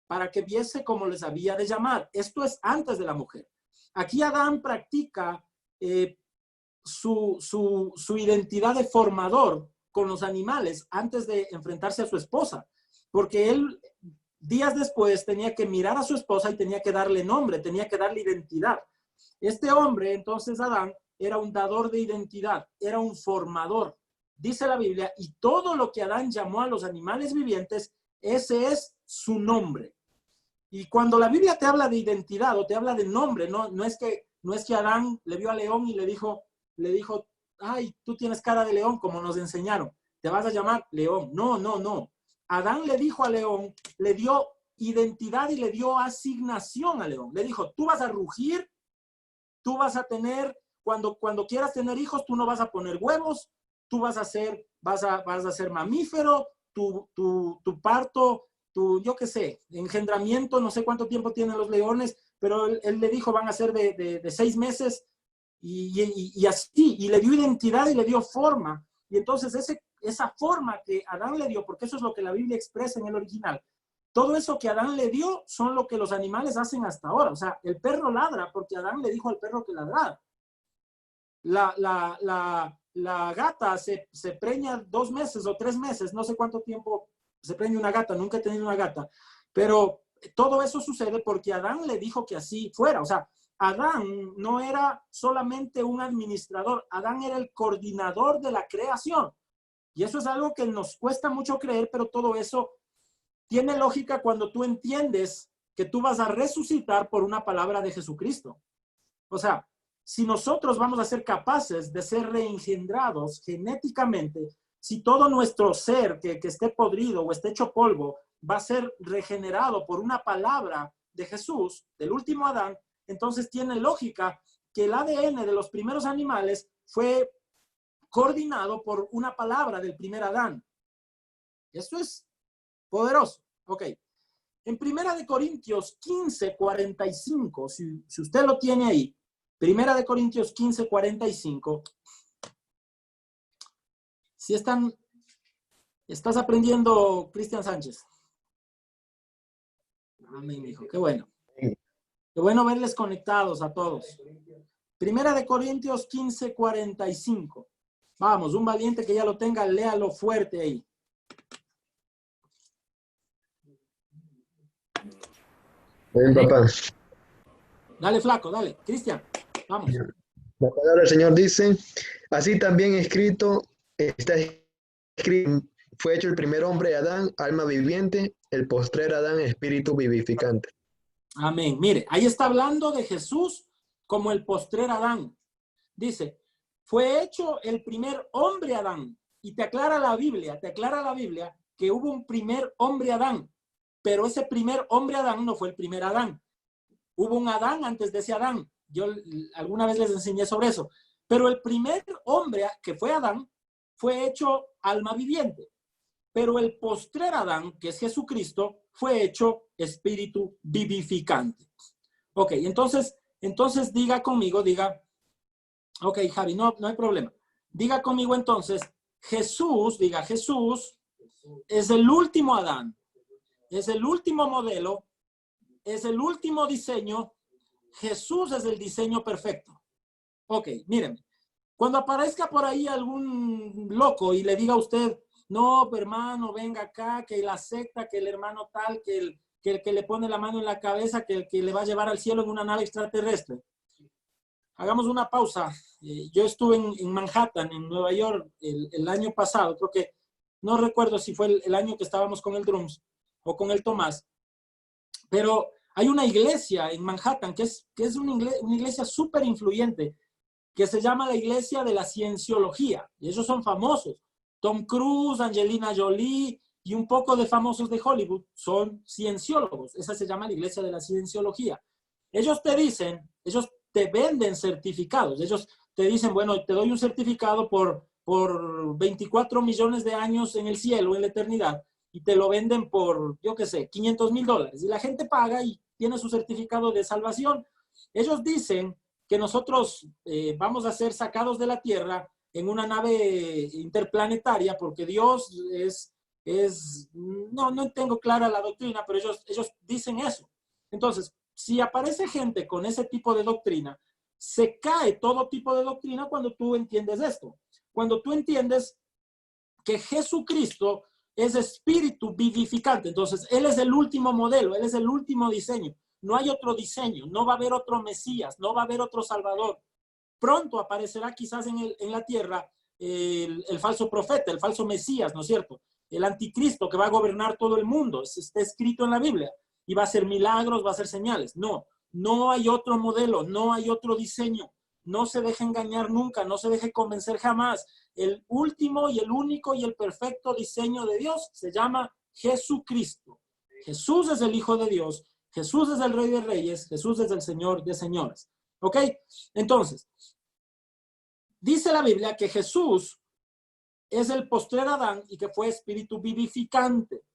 para que viese cómo les había de llamar. Esto es antes de la mujer. Aquí Adán practica su identidad de formador con los animales antes de enfrentarse a su esposa, porque él días después tenía que mirar a su esposa y tenía que darle nombre, tenía que darle identidad. Este hombre, entonces Adán, era un dador de identidad, era un formador. Dice la Biblia, y todo lo que Adán llamó a los animales vivientes, ese es su nombre. Y cuando la Biblia te habla de identidad o te habla de nombre, no es que Adán le vio a León y le dijo, ay, tú tienes cara de león, como nos enseñaron, te vas a llamar León. No. Adán le dijo a León, le dio identidad y le dio asignación a León. Le dijo, tú vas a rugir, tú vas a tener, cuando quieras tener hijos, tú no vas a poner huevos, tú vas a ser mamífero, tu parto, yo qué sé, engendramiento, no sé cuánto tiempo tienen los leones, pero él le dijo, van a ser de 6 meses y así, y le dio identidad y le dio forma. Y entonces esa forma que Adán le dio, porque eso es lo que la Biblia expresa en el original, todo eso que Adán le dio son lo que los animales hacen hasta ahora. O sea, el perro ladra porque Adán le dijo al perro que ladrara. La gata se preña 2 meses o 3 meses, no sé cuánto tiempo se preña una gata, nunca he tenido una gata, pero todo eso sucede porque Adán le dijo que así fuera. O sea, Adán no era solamente un administrador, Adán era el coordinador de la creación. Y eso es algo que nos cuesta mucho creer, pero todo eso tiene lógica cuando tú entiendes que tú vas a resucitar por una palabra de Jesucristo. O sea, si nosotros vamos a ser capaces de ser reengendrados genéticamente, si todo nuestro ser que esté podrido o esté hecho polvo va a ser regenerado por una palabra de Jesús, del último Adán, entonces tiene lógica que el ADN de los primeros animales fue coordinado por una palabra del primer Adán. Eso es poderoso. Ok. En 1 Corintios 15:45, si usted lo tiene ahí, 1 Corintios 15:45. Si estás aprendiendo, Cristian Sánchez. Amén, hijo. Qué bueno. Qué bueno verles conectados a todos. 1 Corintios 15:45. Vamos, un valiente que ya lo tenga, léalo fuerte ahí. Bien, papá. Dale, flaco, dale. Cristian, vamos. La palabra del Señor dice, así también está escrito, fue hecho el primer hombre Adán, alma viviente, el postrer Adán, espíritu vivificante. Amén. Mire, ahí está hablando de Jesús como el postrer Adán. Dice, fue hecho el primer hombre Adán. Y te aclara la Biblia que hubo un primer hombre Adán. Pero ese primer hombre Adán no fue el primer Adán. Hubo un Adán antes de ese Adán. Yo alguna vez les enseñé sobre eso. Pero el primer hombre que fue Adán fue hecho alma viviente. Pero el postrer Adán, que es Jesucristo, fue hecho espíritu vivificante. Ok, entonces diga conmigo, ok, Javi, no hay problema. Diga conmigo entonces, Jesús es el último Adán, es el último modelo, es el último diseño. Jesús es el diseño perfecto. Ok, miren, cuando aparezca por ahí algún loco y le diga a usted, no, hermano, venga acá, que la secta, que el hermano tal, que el que le pone la mano en la cabeza, que el que le va a llevar al cielo en una nave extraterrestre. Hagamos una pausa. Yo estuve en Manhattan, en Nueva York, el año pasado. Creo que, no recuerdo si fue el año que estábamos con el Drums o con el Tomás. Pero hay una iglesia en Manhattan que es una iglesia súper influyente, que se llama la Iglesia de la Cienciología. Y ellos son famosos. Tom Cruise, Angelina Jolie y un poco de famosos de Hollywood son cienciólogos. Esa se llama la Iglesia de la Cienciología. Ellos te venden certificados. Ellos te dicen, bueno, te doy un certificado por 24 millones de años en el cielo, en la eternidad, y te lo venden por, yo qué sé, $500,000. Y la gente paga y tiene su certificado de salvación. Ellos dicen que nosotros vamos a ser sacados de la tierra en una nave interplanetaria porque Dios no tengo clara la doctrina, pero ellos dicen eso. Entonces, si aparece gente con ese tipo de doctrina, se cae todo tipo de doctrina cuando tú entiendes esto. Cuando tú entiendes que Jesucristo es espíritu vivificante. Entonces, Él es el último modelo, Él es el último diseño. No hay otro diseño, no va a haber otro Mesías, no va a haber otro Salvador. Pronto aparecerá quizás en la tierra el falso profeta, el falso Mesías, ¿no es cierto? El anticristo que va a gobernar todo el mundo. Está escrito en la Biblia. Y va a hacer milagros, va a hacer señales. No, no hay otro modelo, no hay otro diseño. No se deje engañar nunca, no se deje convencer jamás. El último y el único y el perfecto diseño de Dios se llama Jesucristo. Jesús es el Hijo de Dios, Jesús es el Rey de Reyes, Jesús es el Señor de señores. ¿Ok? Entonces, dice la Biblia que Jesús es el postrer Adán y que fue espíritu vivificante.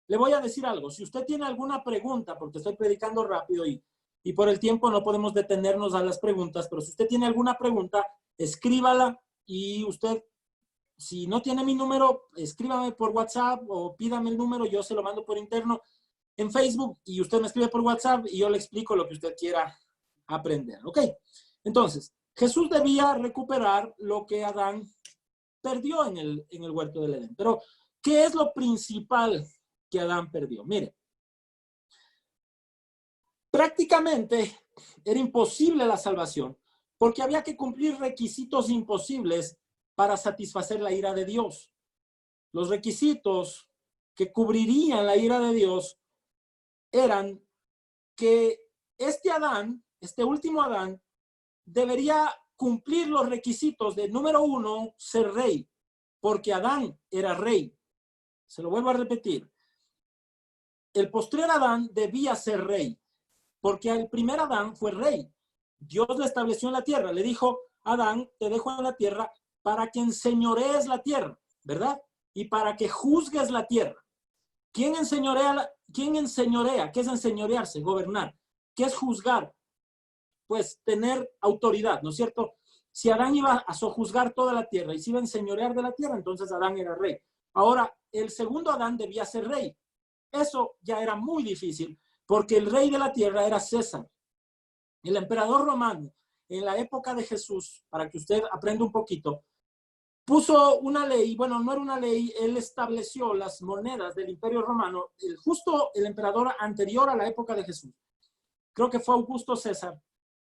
Le voy a decir algo. Si usted tiene alguna pregunta, porque estoy predicando rápido y por el tiempo no podemos detenernos a las preguntas, pero si usted tiene alguna pregunta, escríbala y usted, si no tiene mi número, escríbame por WhatsApp o pídame el número, yo se lo mando por interno en Facebook y usted me escribe por WhatsApp y yo le explico lo que usted quiera aprender. ¿Ok? Entonces, Jesús debía recuperar lo que Adán perdió en el huerto del Edén. Pero, ¿qué es lo principal que Adán perdió? Mire, prácticamente era imposible la salvación porque había que cumplir requisitos imposibles para satisfacer la ira de Dios. Los requisitos que cubrirían la ira de Dios eran que este Adán, este último Adán, debería cumplir los requisitos de, número uno, ser rey, porque Adán era rey. Se lo vuelvo a repetir. El postrer Adán debía ser rey, porque el primer Adán fue rey. Dios le estableció en la tierra. Le dijo, Adán, te dejo en la tierra para que enseñorees la tierra, ¿verdad? Y para que juzgues la tierra. ¿Quién enseñorea? ¿Qué es enseñorearse? Gobernar. ¿Qué es juzgar? Pues tener autoridad, ¿no es cierto? Si Adán iba a sojuzgar toda la tierra y se iba a enseñorear de la tierra, entonces Adán era rey. Ahora, el segundo Adán debía ser rey. Eso ya era muy difícil, porque el rey de la tierra era César. El emperador romano, en la época de Jesús, para que usted aprenda un poquito, puso una ley, bueno, no era una ley, él estableció las monedas del Imperio Romano, justo el emperador anterior a la época de Jesús. Creo que fue Augusto César,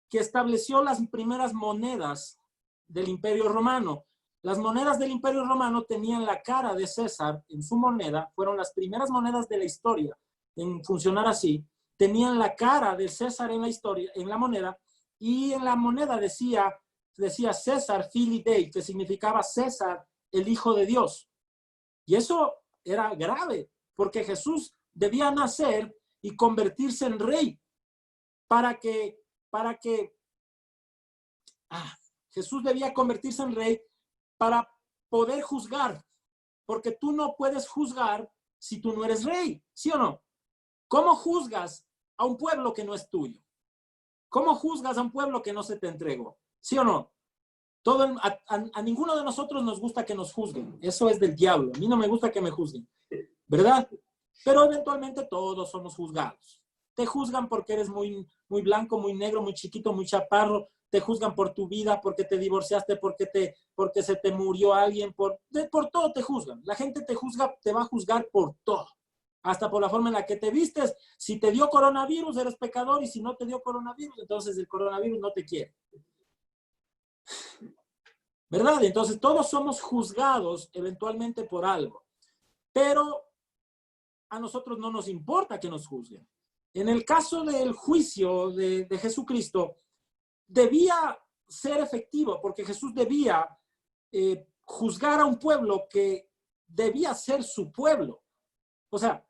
que estableció las primeras monedas del Imperio Romano. Las monedas del Imperio Romano tenían la cara de César en su moneda, fueron las primeras monedas de la historia en funcionar así. Tenían la cara de César en la historia, en la moneda, y en la moneda decía César Filii Dei, que significaba César, el Hijo de Dios. Y eso era grave, porque Jesús debía nacer y convertirse en rey Jesús debía convertirse en rey para poder juzgar, porque tú no puedes juzgar si tú no eres rey, ¿sí o no? ¿Cómo juzgas a un pueblo que no es tuyo? ¿Cómo juzgas a un pueblo que no se te entregó? ¿Sí o no? A ninguno de nosotros nos gusta que nos juzguen. Eso es del diablo. A mí no me gusta que me juzguen, ¿verdad? Pero eventualmente todos somos juzgados. Te juzgan porque eres muy, muy blanco, muy negro, muy chiquito, muy chaparro. Te juzgan por tu vida, porque te divorciaste, porque se te murió alguien. Por todo te juzgan. La gente te juzga, te va a juzgar por todo. Hasta por la forma en la que te vistes. Si te dio coronavirus, eres pecador. Y si no te dio coronavirus, entonces el coronavirus no te quiere. ¿Verdad? Entonces todos somos juzgados eventualmente por algo. Pero a nosotros no nos importa que nos juzguen. En el caso del juicio de Jesucristo, debía ser efectivo porque Jesús debía juzgar a un pueblo que debía ser su pueblo. O sea,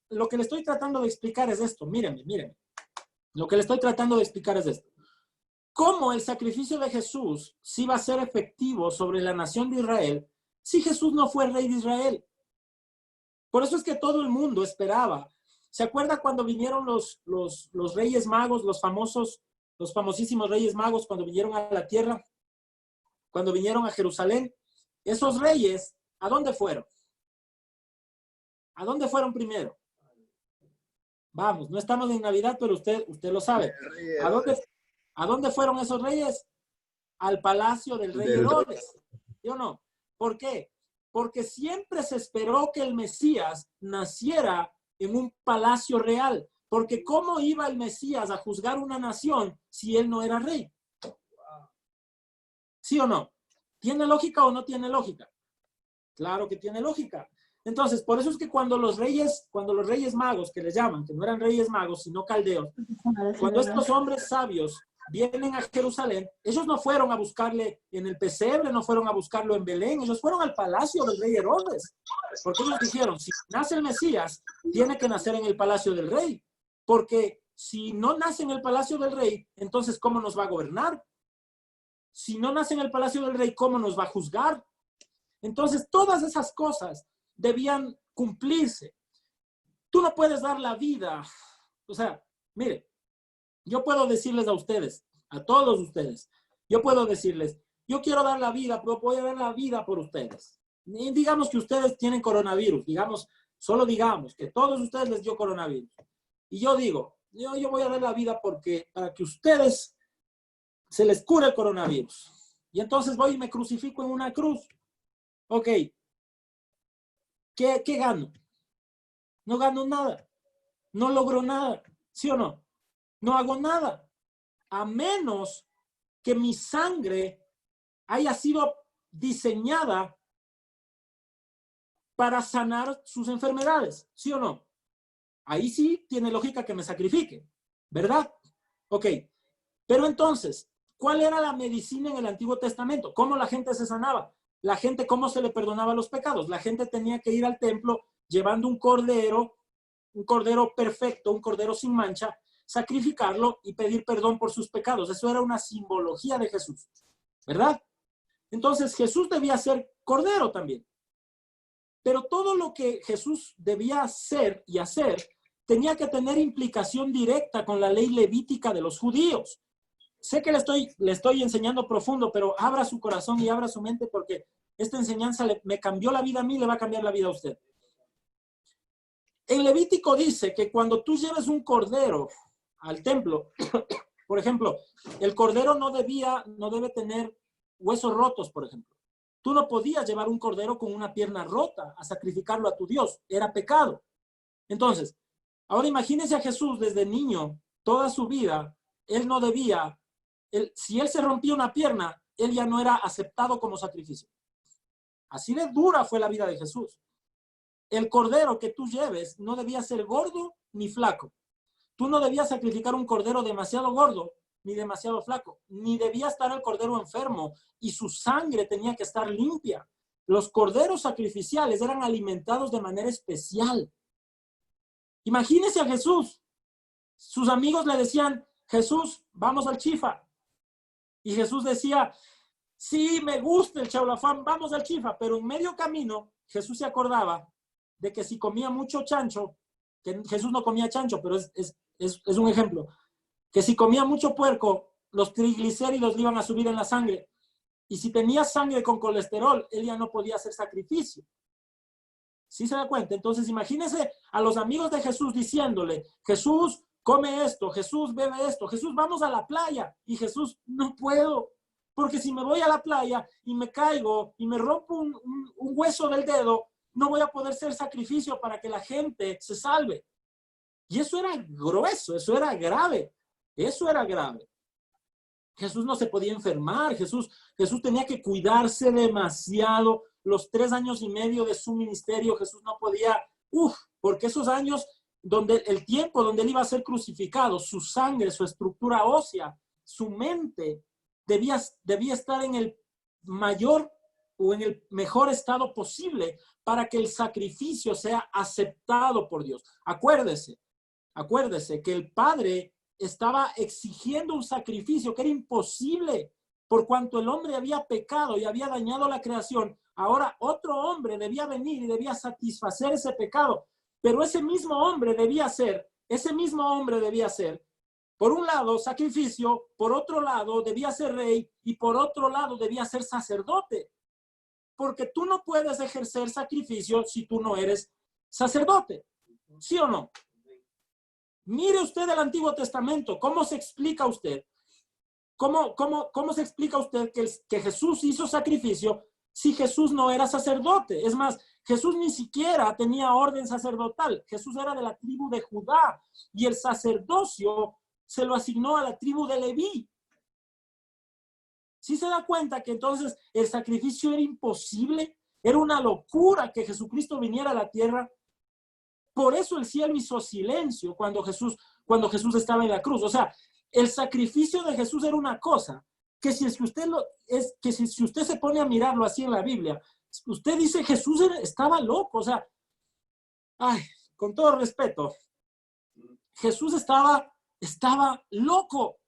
lo que le estoy tratando de explicar es esto. Mírenme. Lo que le estoy tratando de explicar es esto. ¿Cómo el sacrificio de Jesús sí va a ser efectivo sobre la nación de Israel si Jesús no fue rey de Israel? Por eso es que todo el mundo esperaba. ¿Se acuerda cuando vinieron los reyes magos, los famosísimos reyes magos, cuando vinieron a la tierra, cuando vinieron a Jerusalén? Esos reyes, ¿a dónde fueron? ¿A dónde fueron primero? Vamos, no estamos en Navidad, pero usted lo sabe. ¿A dónde fueron esos reyes? Al palacio del rey Herodes. ¿Sí o no? ¿Por qué? Porque siempre se esperó que el Mesías naciera en un palacio real. Porque ¿cómo iba el Mesías a juzgar una nación si él no era rey? ¿Sí o no? ¿Tiene lógica o no tiene lógica? Claro que tiene lógica. Entonces, por eso es que cuando los reyes magos, que les llaman, que no eran reyes magos, sino caldeos, cuando estos hombres sabios vienen a Jerusalén, ellos no fueron a buscarle en el pesebre, no fueron a buscarlo en Belén, ellos fueron al palacio del rey Herodes. Porque ellos dijeron, si nace el Mesías, tiene que nacer en el palacio del rey. Porque si no nace en el palacio del rey, entonces ¿cómo nos va a gobernar? Si no nace en el palacio del rey, ¿cómo nos va a juzgar? Entonces, todas esas cosas debían cumplirse. Tú no puedes dar la vida. O sea, mire, yo puedo decirles a ustedes, a todos ustedes, yo puedo decirles, yo quiero dar la vida, pero voy a dar la vida por ustedes. Y digamos que ustedes tienen coronavirus, solo digamos que todos ustedes les dio coronavirus. Y yo digo, yo voy a dar la vida para que ustedes se les cure el coronavirus. Y entonces voy y me crucifico en una cruz. Ok. ¿Qué gano? No gano nada. No logro nada. ¿Sí o no? No hago nada. A menos que mi sangre haya sido diseñada para sanar sus enfermedades. ¿Sí o no? Ahí sí tiene lógica que me sacrifique. ¿Verdad? Ok. Pero entonces, ¿cuál era la medicina en el Antiguo Testamento? ¿Cómo la gente se sanaba? La gente, ¿cómo se le perdonaba los pecados? La gente tenía que ir al templo llevando un cordero perfecto, un cordero sin mancha, sacrificarlo y pedir perdón por sus pecados. Eso era una simbología de Jesús, ¿verdad? Entonces Jesús debía ser cordero también. Pero todo lo que Jesús debía hacer y hacer tenía que tener implicación directa con la ley levítica de los judíos. Sé que le estoy enseñando profundo, pero abra su corazón y abra su mente porque esta enseñanza me cambió la vida a mí, le va a cambiar la vida a usted. En Levítico dice que cuando tú lleves un cordero al templo, por ejemplo, el cordero no debe tener huesos rotos, por ejemplo. Tú no podías llevar un cordero con una pierna rota a sacrificarlo a tu Dios, era pecado. Entonces, ahora imagínese a Jesús desde niño, toda su vida, él no debía, si él se rompía una pierna, él ya no era aceptado como sacrificio. Así de dura fue la vida de Jesús. El cordero que tú lleves no debía ser gordo ni flaco. Tú no debías sacrificar un cordero demasiado gordo ni demasiado flaco. Ni debía estar el cordero enfermo y su sangre tenía que estar limpia. Los corderos sacrificiales eran alimentados de manera especial. Imagínese a Jesús. Sus amigos le decían, Jesús, vamos al Chifa. Y Jesús decía, sí, me gusta el chaulafán, vamos al Chifa. Pero en medio camino, Jesús se acordaba de que si comía mucho chancho, que Jesús no comía chancho, pero es un ejemplo, que si comía mucho puerco, los triglicéridos le iban a subir en la sangre. Y si tenía sangre con colesterol, él ya no podía hacer sacrificio. ¿Sí se da cuenta? Entonces imagínense a los amigos de Jesús diciéndole, Jesús, come esto, Jesús, bebe esto, Jesús, vamos a la playa. Y Jesús, no puedo, porque si me voy a la playa y me caigo y me rompo un hueso del dedo, no voy a poder hacer sacrificio para que la gente se salve. Y eso era grueso, eso era grave, eso era grave. Jesús no se podía enfermar, Jesús tenía que cuidarse demasiado. Los 3 años y medio de su ministerio, Jesús no podía, porque esos años, el tiempo donde él iba a ser crucificado, su sangre, su estructura ósea, su mente, debía estar en el mayor o en el mejor estado posible para que el sacrificio sea aceptado por Dios. Acuérdese que el Padre estaba exigiendo un sacrificio que era imposible por cuanto el hombre había pecado y había dañado la creación. Ahora otro hombre debía venir y debía satisfacer ese pecado, pero ese mismo hombre debía ser, por un lado, sacrificio, por otro lado, debía ser rey y por otro lado, debía ser sacerdote. Porque tú no puedes ejercer sacrificio si tú no eres sacerdote. ¿Sí o no? Mire usted el Antiguo Testamento. ¿Cómo se explica usted? ¿Cómo se explica usted que Jesús hizo sacrificio si Jesús no era sacerdote? Es más, Jesús ni siquiera tenía orden sacerdotal. Jesús era de la tribu de Judá y el sacerdocio se lo asignó a la tribu de Leví. ¿Sí se da cuenta que entonces el sacrificio era imposible? Era una locura que Jesucristo viniera a la tierra. Por eso el cielo hizo silencio cuando Jesús estaba en la cruz. O sea, el sacrificio de Jesús era una cosa que si usted se pone a mirarlo así en la Biblia, usted dice Jesús estaba loco. O sea, ay, con todo respeto, Jesús estaba loco,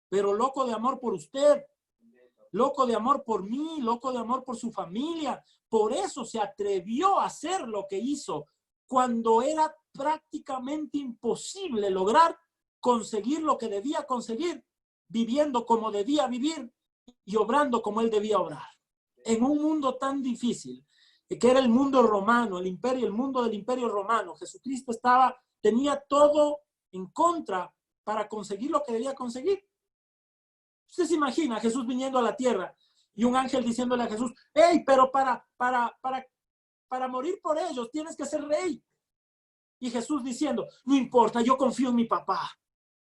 pero loco de amor por usted, loco de amor por mí, loco de amor por su familia. Por eso se atrevió a hacer lo que hizo cuando era prácticamente imposible lograr conseguir lo que debía conseguir, viviendo como debía vivir y obrando como él debía obrar. En un mundo tan difícil, que era el mundo romano, el mundo del imperio romano, Jesucristo tenía todo en contra para conseguir lo que debía conseguir. Usted se imagina a Jesús viniendo a la tierra y un ángel diciéndole a Jesús, hey, pero para morir por ellos tienes que ser rey. Y Jesús diciendo, no importa, yo confío en mi papá.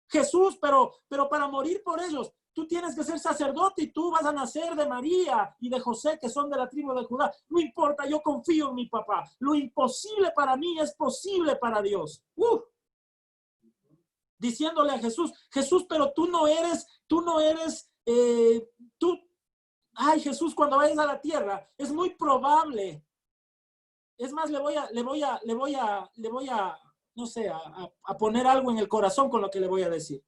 Jesús, pero para morir por ellos, tú tienes que ser sacerdote y tú vas a nacer de María y de José, que son de la tribu de Judá. No importa, yo confío en mi papá. Lo imposible para mí es posible para Dios. Diciéndole a Jesús, pero ay, Jesús, cuando vayas a la tierra, es muy probable. Es más, le voy a no sé, a poner algo en el corazón con lo que le voy a decir.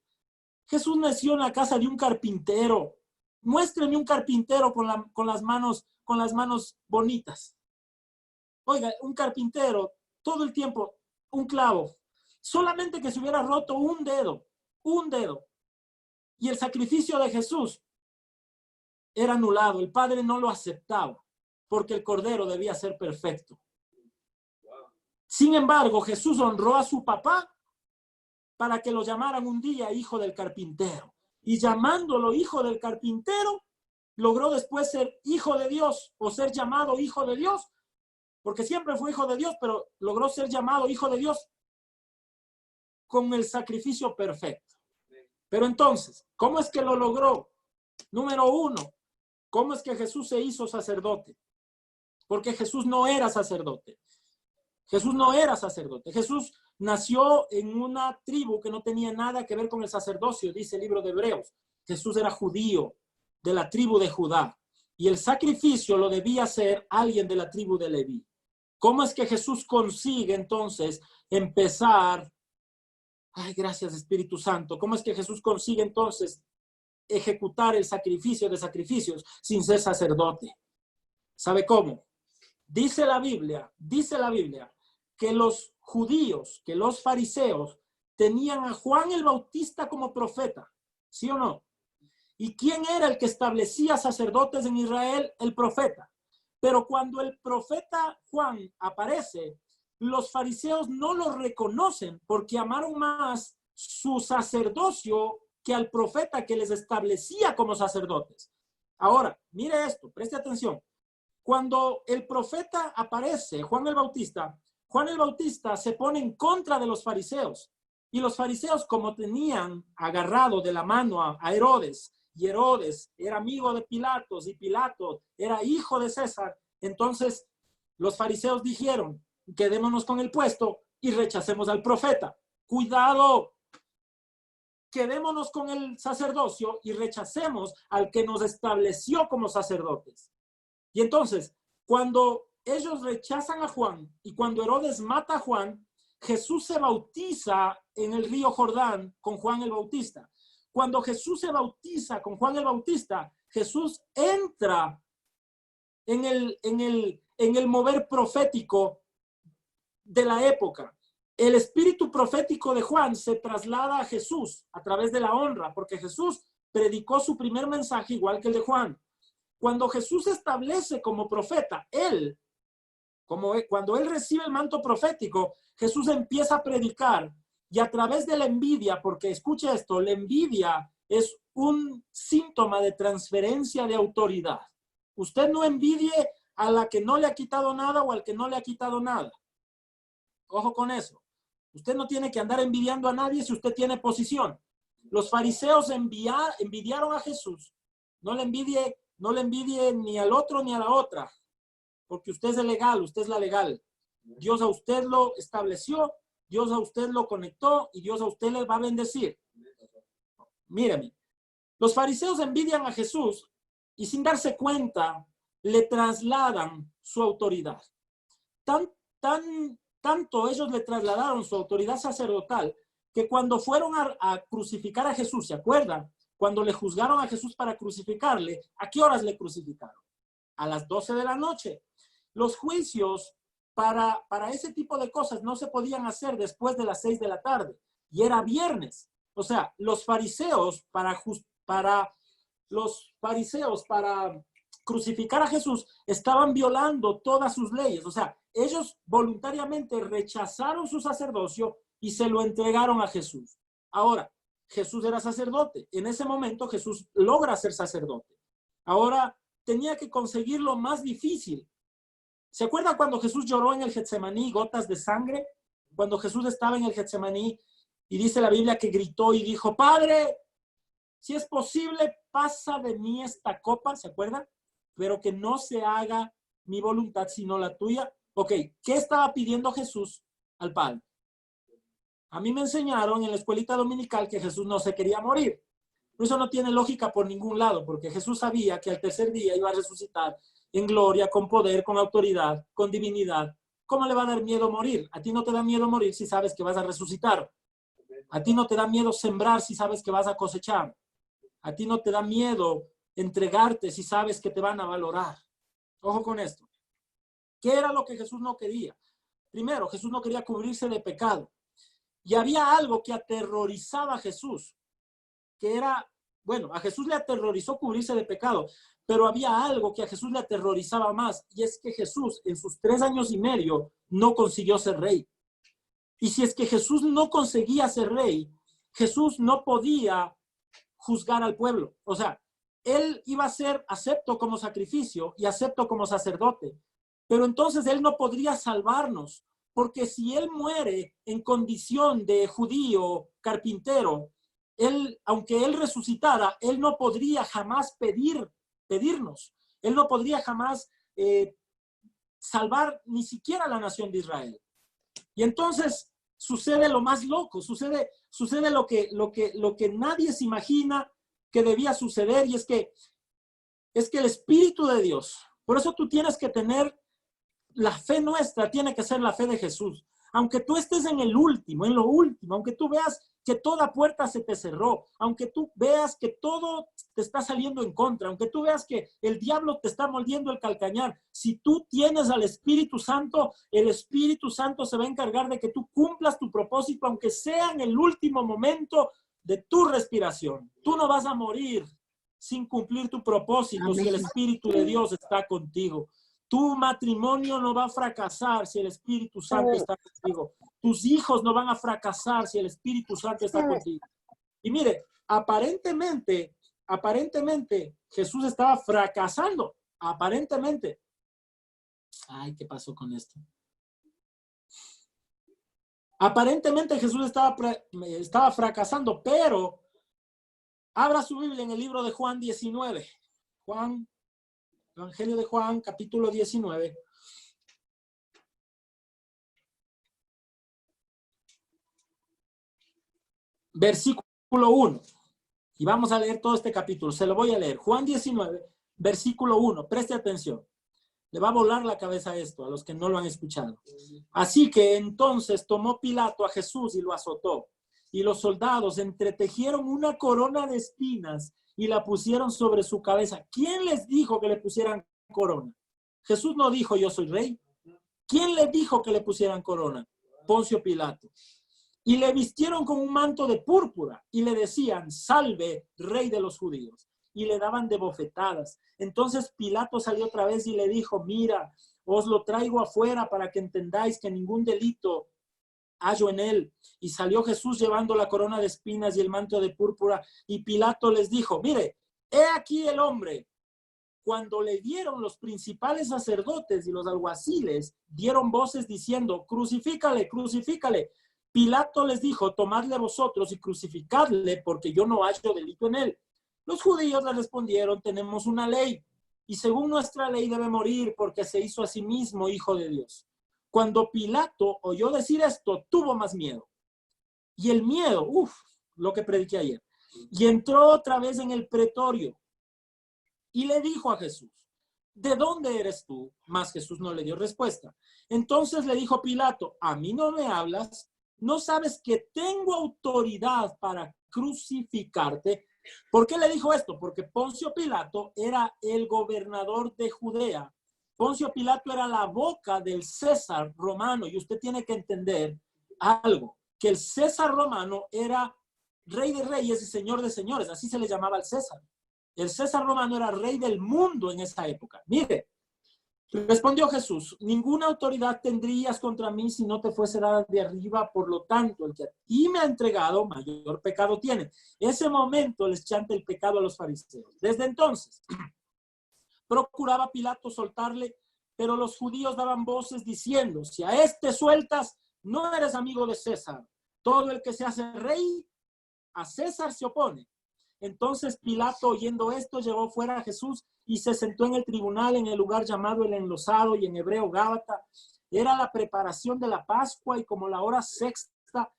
Jesús nació en la casa de un carpintero. Muéstreme un carpintero con las manos bonitas. Oiga, un carpintero, todo el tiempo, un clavo. Solamente que se hubiera roto un dedo. Y el sacrificio de Jesús era anulado. El Padre no lo aceptaba porque el Cordero debía ser perfecto. Sin embargo, Jesús honró a su papá para que lo llamaran un día hijo del carpintero. Y llamándolo hijo del carpintero, logró después ser hijo de Dios o ser llamado hijo de Dios, porque siempre fue hijo de Dios, pero logró ser llamado hijo de Dios con el sacrificio perfecto. Pero entonces, ¿cómo es que lo logró? Número uno, ¿cómo es que Jesús se hizo sacerdote? Porque Jesús no era sacerdote. Jesús no era sacerdote. Jesús nació en una tribu que no tenía nada que ver con el sacerdocio, dice el libro de Hebreos. Jesús era judío, de la tribu de Judá. Y el sacrificio lo debía hacer alguien de la tribu de Leví. ¿Cómo es que Jesús consigue entonces empezar? Ay, gracias Espíritu Santo. ¿Cómo es que Jesús consigue entonces ejecutar el sacrificio de sacrificios sin ser sacerdote? ¿Sabe cómo? Dice la Biblia que los judíos, que los fariseos tenían a Juan el Bautista como profeta, ¿sí o no? ¿Y quién era el que establecía sacerdotes en Israel? El profeta. Pero cuando el profeta Juan aparece, los fariseos no lo reconocen porque amaron más su sacerdocio que al profeta que les establecía como sacerdotes. Ahora, mire esto, preste atención. Cuando el profeta aparece, Juan el Bautista se pone en contra de los fariseos. Y los fariseos, como tenían agarrado de la mano a Herodes, y Herodes era amigo de Pilatos, y Pilato era hijo de César, entonces los fariseos dijeron, quedémonos con el puesto y rechacemos al profeta. ¡Cuidado! Quedémonos con el sacerdocio y rechacemos al que nos estableció como sacerdotes. Y entonces, cuando ellos rechazan a Juan y cuando Herodes mata a Juan, Jesús se bautiza en el río Jordán con Juan el Bautista. Cuando Jesús se bautiza con Juan el Bautista, Jesús entra en el mover profético de la época. El espíritu profético de Juan se traslada a Jesús a través de la honra, porque Jesús predicó su primer mensaje igual que el de Juan. Cuando Jesús se establece como profeta, cuando él recibe el manto profético, Jesús empieza a predicar y a través de la envidia, porque escuche esto, la envidia es un síntoma de transferencia de autoridad. Usted no envidie a la que no le ha quitado nada o al que no le ha quitado nada. Ojo con eso. Usted no tiene que andar envidiando a nadie si usted tiene posición. Los fariseos envidiaron a Jesús. No le envidie ni al otro ni a la otra, porque usted es el legal, usted es la legal. Dios a usted lo estableció, Dios a usted lo conectó y Dios a usted le va a bendecir. Mírame, los fariseos envidian a Jesús y sin darse cuenta le trasladan su autoridad. Tanto ellos le trasladaron su autoridad sacerdotal que cuando fueron a crucificar a Jesús, ¿se acuerdan? Cuando le juzgaron a Jesús para crucificarle, ¿a qué horas le crucificaron? A las 12 de la noche. Los juicios para ese tipo de cosas no se podían hacer después de las 6 de la tarde y era viernes. O sea, los fariseos para crucificar a Jesús estaban violando todas sus leyes. O sea, ellos voluntariamente rechazaron su sacerdocio y se lo entregaron a Jesús. Ahora, Jesús era sacerdote. En ese momento Jesús logra ser sacerdote. Ahora tenía que conseguir lo más difícil. ¿Se acuerdan cuando Jesús lloró en el Getsemaní, gotas de sangre? Cuando Jesús estaba en el Getsemaní y dice la Biblia que gritó y dijo, Padre, si es posible, pasa de mí esta copa, ¿se acuerdan? Pero que no se haga mi voluntad sino la tuya. Ok, ¿qué estaba pidiendo Jesús al Padre? A mí me enseñaron en la escuelita dominical que Jesús no se quería morir. Pero eso no tiene lógica por ningún lado, porque Jesús sabía que al tercer día iba a resucitar en gloria, con poder, con autoridad, con divinidad. ¿Cómo le va a dar miedo morir? A ti no te da miedo morir si sabes que vas a resucitar. A ti no te da miedo sembrar si sabes que vas a cosechar. A ti no te da miedo entregarte si sabes que te van a valorar. Ojo con esto. ¿Qué era lo que Jesús no quería? Primero, Jesús no quería cubrirse de pecado. Y había algo que aterrorizaba a Jesús, que era, bueno, a Jesús le aterrorizó cubrirse de pecado, pero había algo que a Jesús le aterrorizaba más, y es que Jesús en sus 3 años y medio no consiguió ser rey. Y si es que Jesús no conseguía ser rey, Jesús no podía juzgar al pueblo. O sea, él iba a ser acepto como sacrificio y acepto como sacerdote, pero entonces él no podría salvarnos, porque si él muere en condición de judío carpintero, él, aunque él resucitara, él no podría jamás pedirnos. Él no podría jamás salvar ni siquiera la nación de Israel. Y entonces sucede lo más loco, sucede lo que nadie se imagina que debía suceder, y es que el Espíritu de Dios, por eso tú tienes que tener la fe nuestra, tiene que ser la fe de Jesús. Aunque tú estés en lo último, aunque tú veas que toda puerta se te cerró, aunque tú veas que todo te está saliendo en contra, aunque tú veas que el diablo te está mordiendo el calcañar, si tú tienes al Espíritu Santo, el Espíritu Santo se va a encargar de que tú cumplas tu propósito, aunque sea en el último momento de tu respiración. Tú no vas a morir sin cumplir tu propósito. Amén. Si el Espíritu de Dios está contigo. Tu matrimonio no va a fracasar si el Espíritu Santo está contigo. Tus hijos no van a fracasar si el Espíritu Santo está contigo. Y mire, aparentemente Jesús estaba fracasando. Aparentemente. Ay, ¿qué pasó con esto? Aparentemente Jesús estaba fracasando, pero abra su Biblia en el libro de Juan 19. Evangelio de Juan, capítulo 19. Versículo 1. Y vamos a leer todo este capítulo. Se lo voy a leer. Juan 19, versículo 1. Preste atención. Le va a volar la cabeza esto a los que no lo han escuchado. Así que entonces tomó Pilato a Jesús y lo azotó. Y los soldados entretejieron una corona de espinas y la pusieron sobre su cabeza. ¿Quién les dijo que le pusieran corona? Jesús no dijo yo soy rey. ¿Quién le dijo que le pusieran corona? Poncio Pilato. Y le vistieron con un manto de púrpura y le decían, salve, rey de los judíos. Y le daban de bofetadas. Entonces Pilato salió otra vez y le dijo, mira, os lo traigo afuera para que entendáis que ningún delito hallo en él. Y salió Jesús llevando la corona de espinas y el manto de púrpura. Y Pilato les dijo, mire, he aquí el hombre. cuando le vieron, los principales sacerdotes y los alguaciles dieron voces diciendo, crucifícale, crucifícale. Pilato les dijo, tomadle vosotros y crucificadle, porque yo no hallo delito en él. Los judíos le respondieron, tenemos una ley, y según nuestra ley debe morir, porque se hizo a sí mismo hijo de Dios. Cuando Pilato oyó decir esto, tuvo más miedo. Y el miedo, lo que prediqué ayer. Y entró otra vez en el pretorio y le dijo a Jesús, ¿de dónde eres tú? Mas Jesús no le dio respuesta. Entonces le dijo Pilato, ¿a mí no me hablas? ¿No sabes que tengo autoridad para crucificarte? ¿Por qué le dijo esto? Porque Poncio Pilato era el gobernador de Judea. Poncio Pilato era la boca del César romano. Y usted tiene que entender algo, que el César romano era rey de reyes y señor de señores. Así se le llamaba al César. El César romano era rey del mundo en esa época. Mire, respondió Jesús, ninguna autoridad tendrías contra mí si no te fuese dada de arriba, por lo tanto, el que a ti me ha entregado, mayor pecado tiene. Ese momento les chanta el pecado a los fariseos. Desde entonces, procuraba Pilato soltarle, pero los judíos daban voces diciendo, si a este sueltas, no eres amigo de César. Todo el que se hace rey, a César se opone. Entonces Pilato, oyendo esto, llevó fuera a Jesús y se sentó en el tribunal en el lugar llamado el Enlosado y en hebreo Gábata. Era la preparación de la Pascua y como la hora sexta.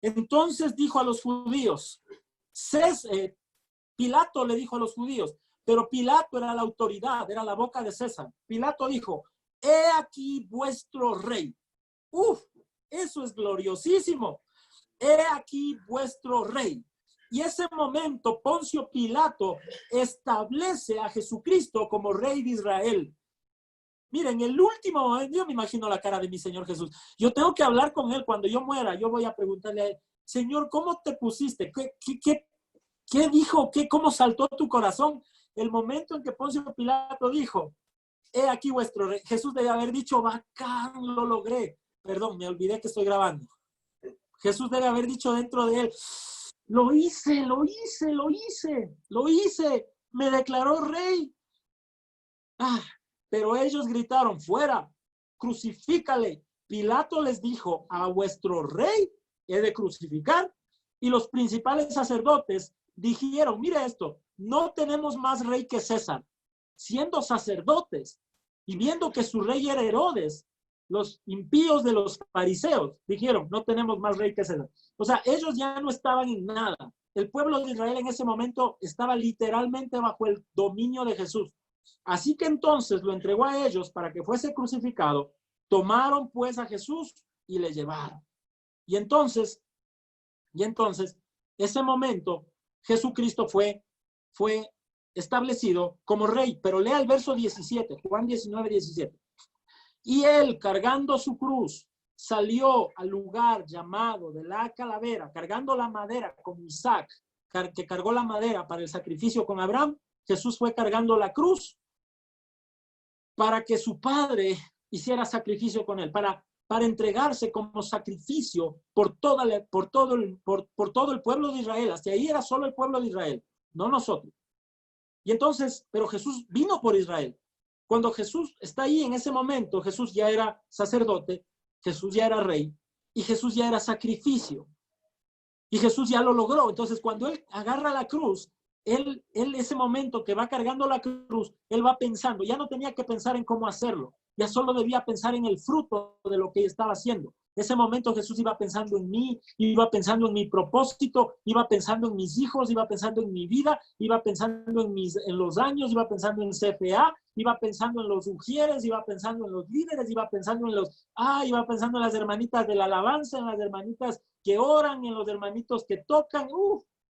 Entonces dijo a los judíos, Pilato le dijo a los judíos, pero Pilato era la autoridad, era la boca de César. Pilato dijo, he aquí vuestro rey. Eso es gloriosísimo. He aquí vuestro rey. Y ese momento Poncio Pilato establece a Jesucristo como rey de Israel. Miren, el último, yo me imagino la cara de mi Señor Jesús. Yo tengo que hablar con él cuando yo muera. Yo voy a preguntarle a él, Señor, ¿cómo te pusiste? ¿Qué dijo? ¿Cómo saltó tu corazón? El momento en que Poncio Pilato dijo, he aquí vuestro rey. Jesús debe haber dicho, bacán, lo logré. Perdón, me olvidé que estoy grabando. Jesús debe haber dicho dentro de él, lo hice, me declaró rey. Pero ellos gritaron, fuera, crucifícale. Pilato les dijo, a vuestro rey he de crucificar. Y los principales sacerdotes dijeron, mire esto, no tenemos más rey que César. Siendo sacerdotes y viendo que su rey era Herodes, los impíos de los fariseos dijeron, no tenemos más rey que César. O sea, ellos ya no estaban en nada. El pueblo de Israel en ese momento estaba literalmente bajo el dominio de Jesús. Así que entonces lo entregó a ellos para que fuese crucificado. Tomaron pues a Jesús y le llevaron. Y entonces, ese momento, Jesucristo fue establecido como rey. Pero lea el verso 17, Juan 19, 17. Y él, cargando su cruz, salió al lugar llamado de la calavera, cargando la madera con Isaac, que cargó la madera para el sacrificio con Abraham. Jesús fue cargando la cruz para que su padre hiciera sacrificio con él, para entregarse como sacrificio por todo el pueblo de Israel. Hasta ahí era solo el pueblo de Israel, no nosotros. Y entonces, pero Jesús vino por Israel. Cuando Jesús está ahí en ese momento, Jesús ya era sacerdote, Jesús ya era rey y Jesús ya era sacrificio. Y Jesús ya lo logró. Entonces, cuando él agarra la cruz, él ese momento que va cargando la cruz, él va pensando, ya no tenía que pensar en cómo hacerlo, ya solo debía pensar en el fruto de lo que estaba haciendo. Ese momento Jesús iba pensando en mí, iba pensando en mi propósito, iba pensando en mis hijos, iba pensando en mi vida, iba pensando en los años, iba pensando en CFA, iba pensando en los ujieres, iba pensando en los líderes, iba pensando iba pensando en las hermanitas de la alabanza, en las hermanitas que oran, en los hermanitos que tocan.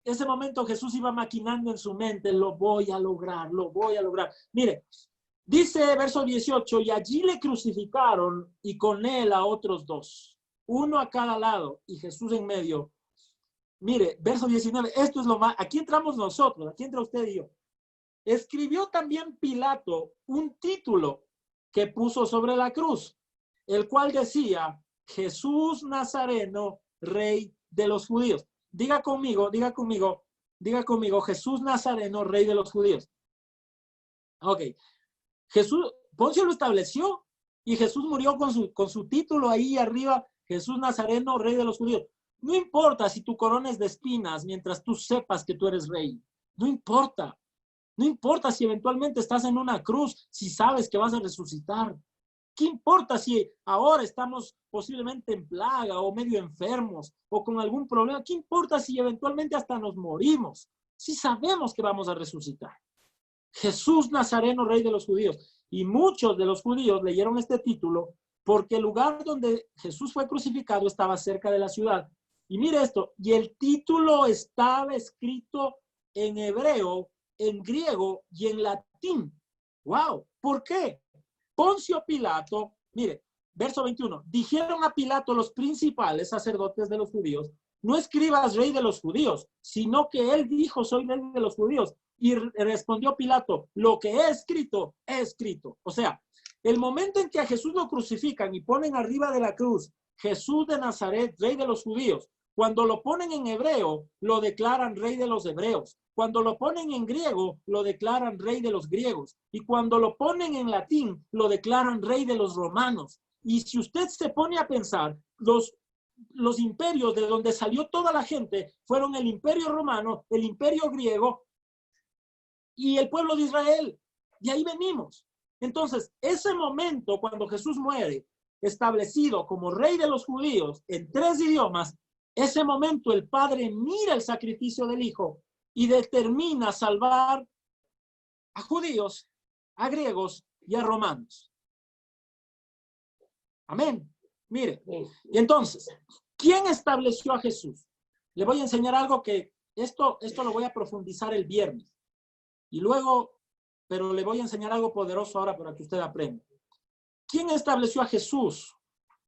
Ese momento Jesús iba maquinando en su mente, lo voy a lograr. Mire, dice verso 18, y allí le crucificaron y con él a otros dos, uno a cada lado y Jesús en medio. Mire, verso 19, esto es lo más, aquí entramos nosotros, aquí entra usted y yo. Escribió también Pilato un título que puso sobre la cruz, el cual decía, Jesús Nazareno, Rey de los Judíos. Diga conmigo, Jesús Nazareno, Rey de los Judíos. Ok. Jesús, Poncio lo estableció y Jesús murió con su título ahí arriba, Jesús Nazareno, rey de los judíos. No importa si tu corona es de espinas mientras tú sepas que tú eres rey. No importa. No importa si eventualmente estás en una cruz, si sabes que vas a resucitar. ¿Qué importa si ahora estamos posiblemente en plaga o medio enfermos o con algún problema? ¿Qué importa si eventualmente hasta nos morimos? Si sabemos que vamos a resucitar. Jesús Nazareno, rey de los judíos. Y muchos de los judíos leyeron este título porque el lugar donde Jesús fue crucificado estaba cerca de la ciudad. Y mire esto, y el título estaba escrito en hebreo, en griego y en latín. ¡Wow! ¿Por qué? Poncio Pilato, mire, verso 21, dijeron a Pilato los principales sacerdotes de los judíos, no escribas rey de los judíos, sino que él dijo, soy rey de los judíos. Y respondió Pilato, lo que he escrito, he escrito. O sea, el momento en que a Jesús lo crucifican y ponen arriba de la cruz, Jesús de Nazaret, rey de los judíos, cuando lo ponen en hebreo, lo declaran rey de los hebreos. Cuando lo ponen en griego, lo declaran rey de los griegos. Y cuando lo ponen en latín, lo declaran rey de los romanos. Y si usted se pone a pensar, los imperios de donde salió toda la gente fueron el imperio romano, el imperio griego y el pueblo de Israel. De ahí venimos. Entonces, ese momento cuando Jesús muere, establecido como rey de los judíos en 3 idiomas, ese momento el Padre mira el sacrificio del Hijo y determina salvar a judíos, a griegos y a romanos. Amén. Mire, y entonces, ¿quién estableció a Jesús? Le voy a enseñar algo que esto lo voy a profundizar el viernes. Y luego, pero le voy a enseñar algo poderoso ahora para que usted aprenda. ¿Quién estableció a Jesús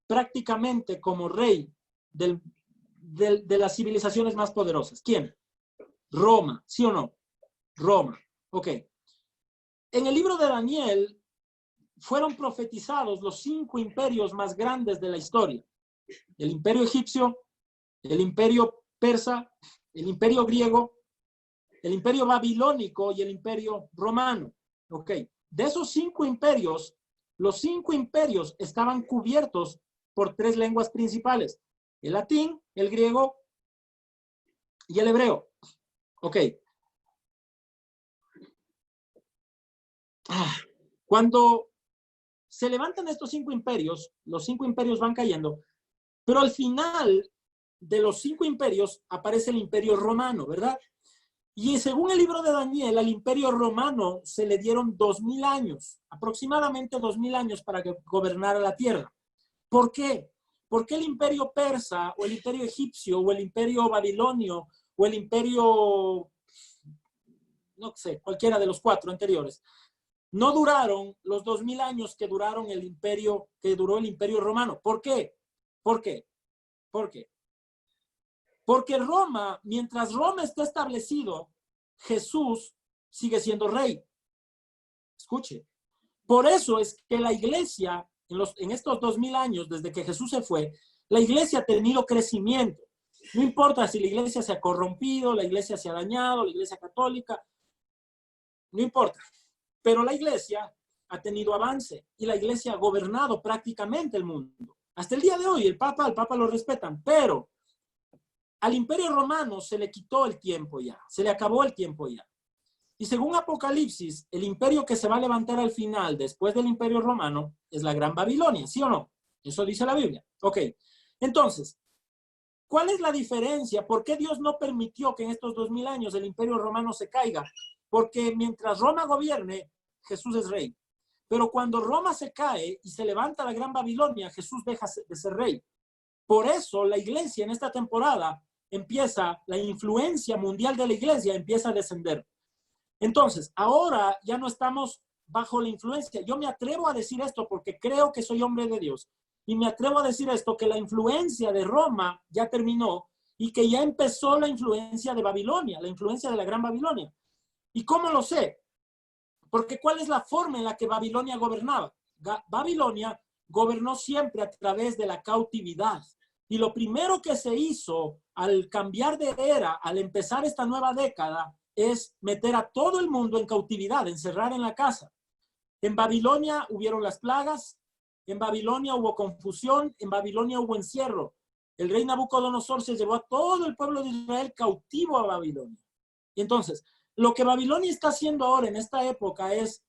prácticamente como rey de las civilizaciones más poderosas? ¿Quién? Roma, ¿sí o no? Roma, ok. En el libro de Daniel fueron profetizados los 5 imperios más grandes de la historia. El imperio egipcio, el imperio persa, el imperio griego, el imperio babilónico y el imperio romano. Ok. De esos 5 imperios, los 5 imperios estaban cubiertos por 3 lenguas principales. El latín, el griego y el hebreo. Ok. Cuando se levantan estos 5 imperios, los 5 imperios van cayendo, pero al final de los 5 imperios aparece el imperio romano, ¿verdad? Y según el libro de Daniel, al imperio romano se le dieron 2000 años, aproximadamente 2000 años para que gobernara la tierra. ¿Por qué? Porque el imperio persa o el imperio egipcio o el imperio babilonio o el imperio, no sé, cualquiera de los 4 anteriores, no duraron los 2000 años que duraron que duró el imperio romano. ¿Por qué? ¿Por qué? ¿Por qué? Porque Roma, mientras Roma está establecido, Jesús sigue siendo rey. Escuche. Por eso es que la iglesia, en estos 2000 años, desde que Jesús se fue, la iglesia ha tenido crecimiento. No importa si la iglesia se ha corrompido, la iglesia se ha dañado, la iglesia católica, no importa. Pero la iglesia ha tenido avance y la iglesia ha gobernado prácticamente el mundo. Hasta el día de hoy, al Papa lo respetan, pero al imperio romano se le quitó el tiempo ya, se le acabó el tiempo ya. Y según Apocalipsis, el imperio que se va a levantar al final, después del imperio romano, es la Gran Babilonia, ¿sí o no? Eso dice la Biblia. Ok, entonces, ¿cuál es la diferencia? ¿Por qué Dios no permitió que en estos 2000 años el imperio romano se caiga? Porque mientras Roma gobierne, Jesús es rey. Pero cuando Roma se cae y se levanta la Gran Babilonia, Jesús deja de ser rey. Por eso la iglesia en esta temporada la influencia mundial de la iglesia empieza a descender. Entonces, ahora ya no estamos bajo la influencia. Yo me atrevo a decir esto porque creo que soy hombre de Dios. Y me atrevo a decir esto, que la influencia de Roma ya terminó y que ya empezó la influencia de Babilonia, la influencia de la Gran Babilonia. ¿Y cómo lo sé? Porque ¿cuál es la forma en la que Babilonia gobernaba? Babilonia gobernó siempre a través de la cautividad. Y lo primero que se hizo al cambiar de era, al empezar esta nueva década, es meter a todo el mundo en cautividad, encerrar en la casa. En Babilonia hubieron las plagas, en Babilonia hubo confusión, en Babilonia hubo encierro. El rey Nabucodonosor se llevó a todo el pueblo de Israel cautivo a Babilonia. Y entonces, lo que Babilonia está haciendo ahora en esta época es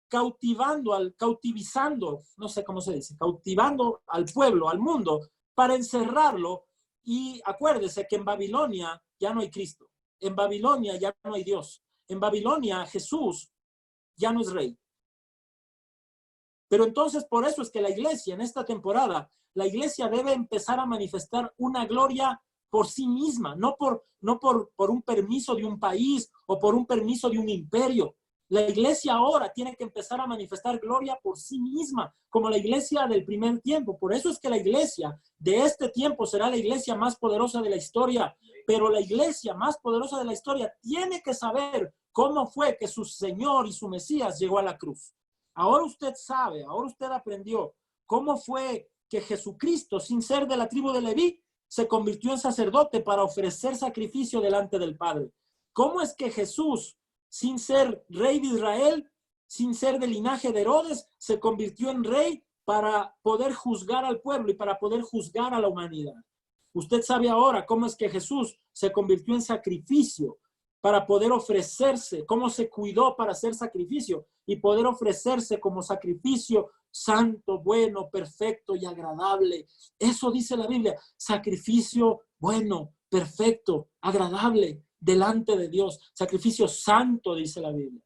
cautivizando, no sé cómo se dice, cautivando al pueblo, al mundo, para encerrarlo. Y acuérdese que en Babilonia ya no hay Cristo. En Babilonia ya no hay Dios. En Babilonia Jesús ya no es rey. Pero entonces por eso es que la iglesia en esta temporada, la iglesia debe empezar a manifestar una gloria por sí misma, no por un permiso de un país o por un permiso de un imperio. La iglesia ahora tiene que empezar a manifestar gloria por sí misma, como la iglesia del primer tiempo. Por eso es que la iglesia de este tiempo será la iglesia más poderosa de la historia. Pero la iglesia más poderosa de la historia tiene que saber cómo fue que su Señor y su Mesías llegó a la cruz. Ahora usted sabe, ahora usted aprendió cómo fue que Jesucristo, sin ser de la tribu de Leví, se convirtió en sacerdote para ofrecer sacrificio delante del Padre. ¿Cómo es que Jesús, sin ser rey de Israel, sin ser del linaje de Herodes, se convirtió en rey para poder juzgar al pueblo y para poder juzgar a la humanidad? Usted sabe ahora cómo es que Jesús se convirtió en sacrificio para poder ofrecerse, cómo se cuidó para hacer sacrificio y poder ofrecerse como sacrificio santo, bueno, perfecto y agradable. Eso dice la Biblia, sacrificio bueno, perfecto, agradable delante de Dios, sacrificio santo, dice la Biblia.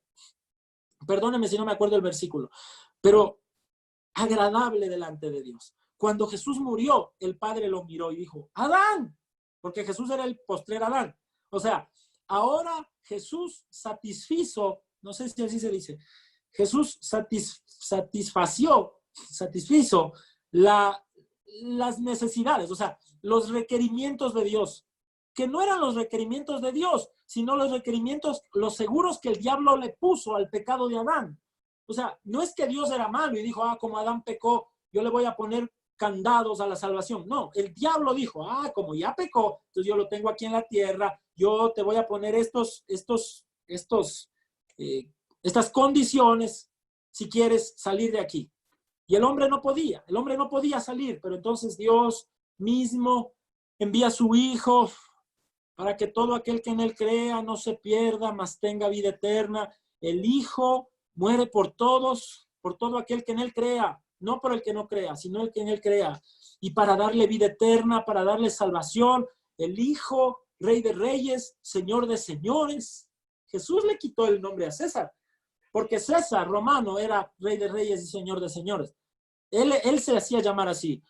Perdóneme si no me acuerdo el versículo, pero agradable delante de Dios. Cuando Jesús murió, el Padre lo miró y dijo, Adán, porque Jesús era el postrer Adán. O sea, ahora Jesús satisfizo, no sé si así se dice, Jesús satisfizo las necesidades, o sea, los requerimientos de Dios, que no eran los requerimientos de Dios, sino los requerimientos, los seguros que el diablo le puso al pecado de Adán. O sea, no es que Dios era malo y dijo, como Adán pecó, yo le voy a poner candados a la salvación. No, el diablo dijo, como ya pecó, entonces yo lo tengo aquí en la tierra, yo te voy a poner estas condiciones si quieres salir de aquí. Y el hombre no podía salir, pero entonces Dios mismo envía a su Hijo para que todo aquel que en él crea no se pierda, mas tenga vida eterna. El Hijo muere por todos, por todo aquel que en él crea, no por el que no crea, sino el que en él crea. Y para darle vida eterna, para darle salvación, el Hijo, Rey de Reyes, Señor de Señores. Jesús le quitó el nombre a César, porque César romano era Rey de Reyes y Señor de Señores. Él se hacía llamar así.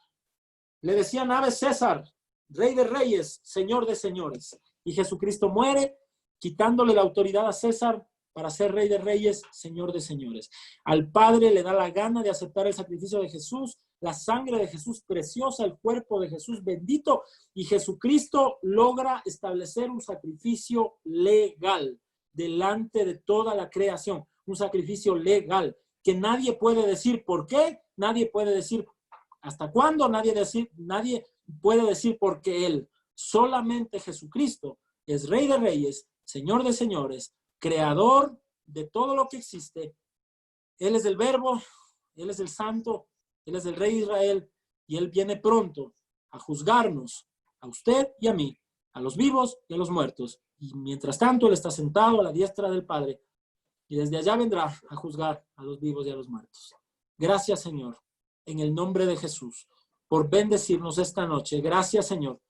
Le decían Ave César, Rey de Reyes, Señor de Señores. Y Jesucristo muere, quitándole la autoridad a César para ser Rey de Reyes, Señor de Señores. Al Padre le da la gana de aceptar el sacrificio de Jesús, la sangre de Jesús preciosa, el cuerpo de Jesús bendito, y Jesucristo logra establecer un sacrificio legal delante de toda la creación. Un sacrificio legal que nadie puede decir por qué, nadie puede decir hasta cuándo, nadie puede decir por qué Él. Solamente Jesucristo es Rey de Reyes, Señor de Señores, Creador de todo lo que existe. Él es el Verbo, Él es el Santo, Él es el Rey de Israel y Él viene pronto a juzgarnos, a usted y a mí, a los vivos y a los muertos. Y mientras tanto Él está sentado a la diestra del Padre y desde allá vendrá a juzgar a los vivos y a los muertos. Gracias, Señor, en el nombre de Jesús, por bendecirnos esta noche. Gracias, Señor,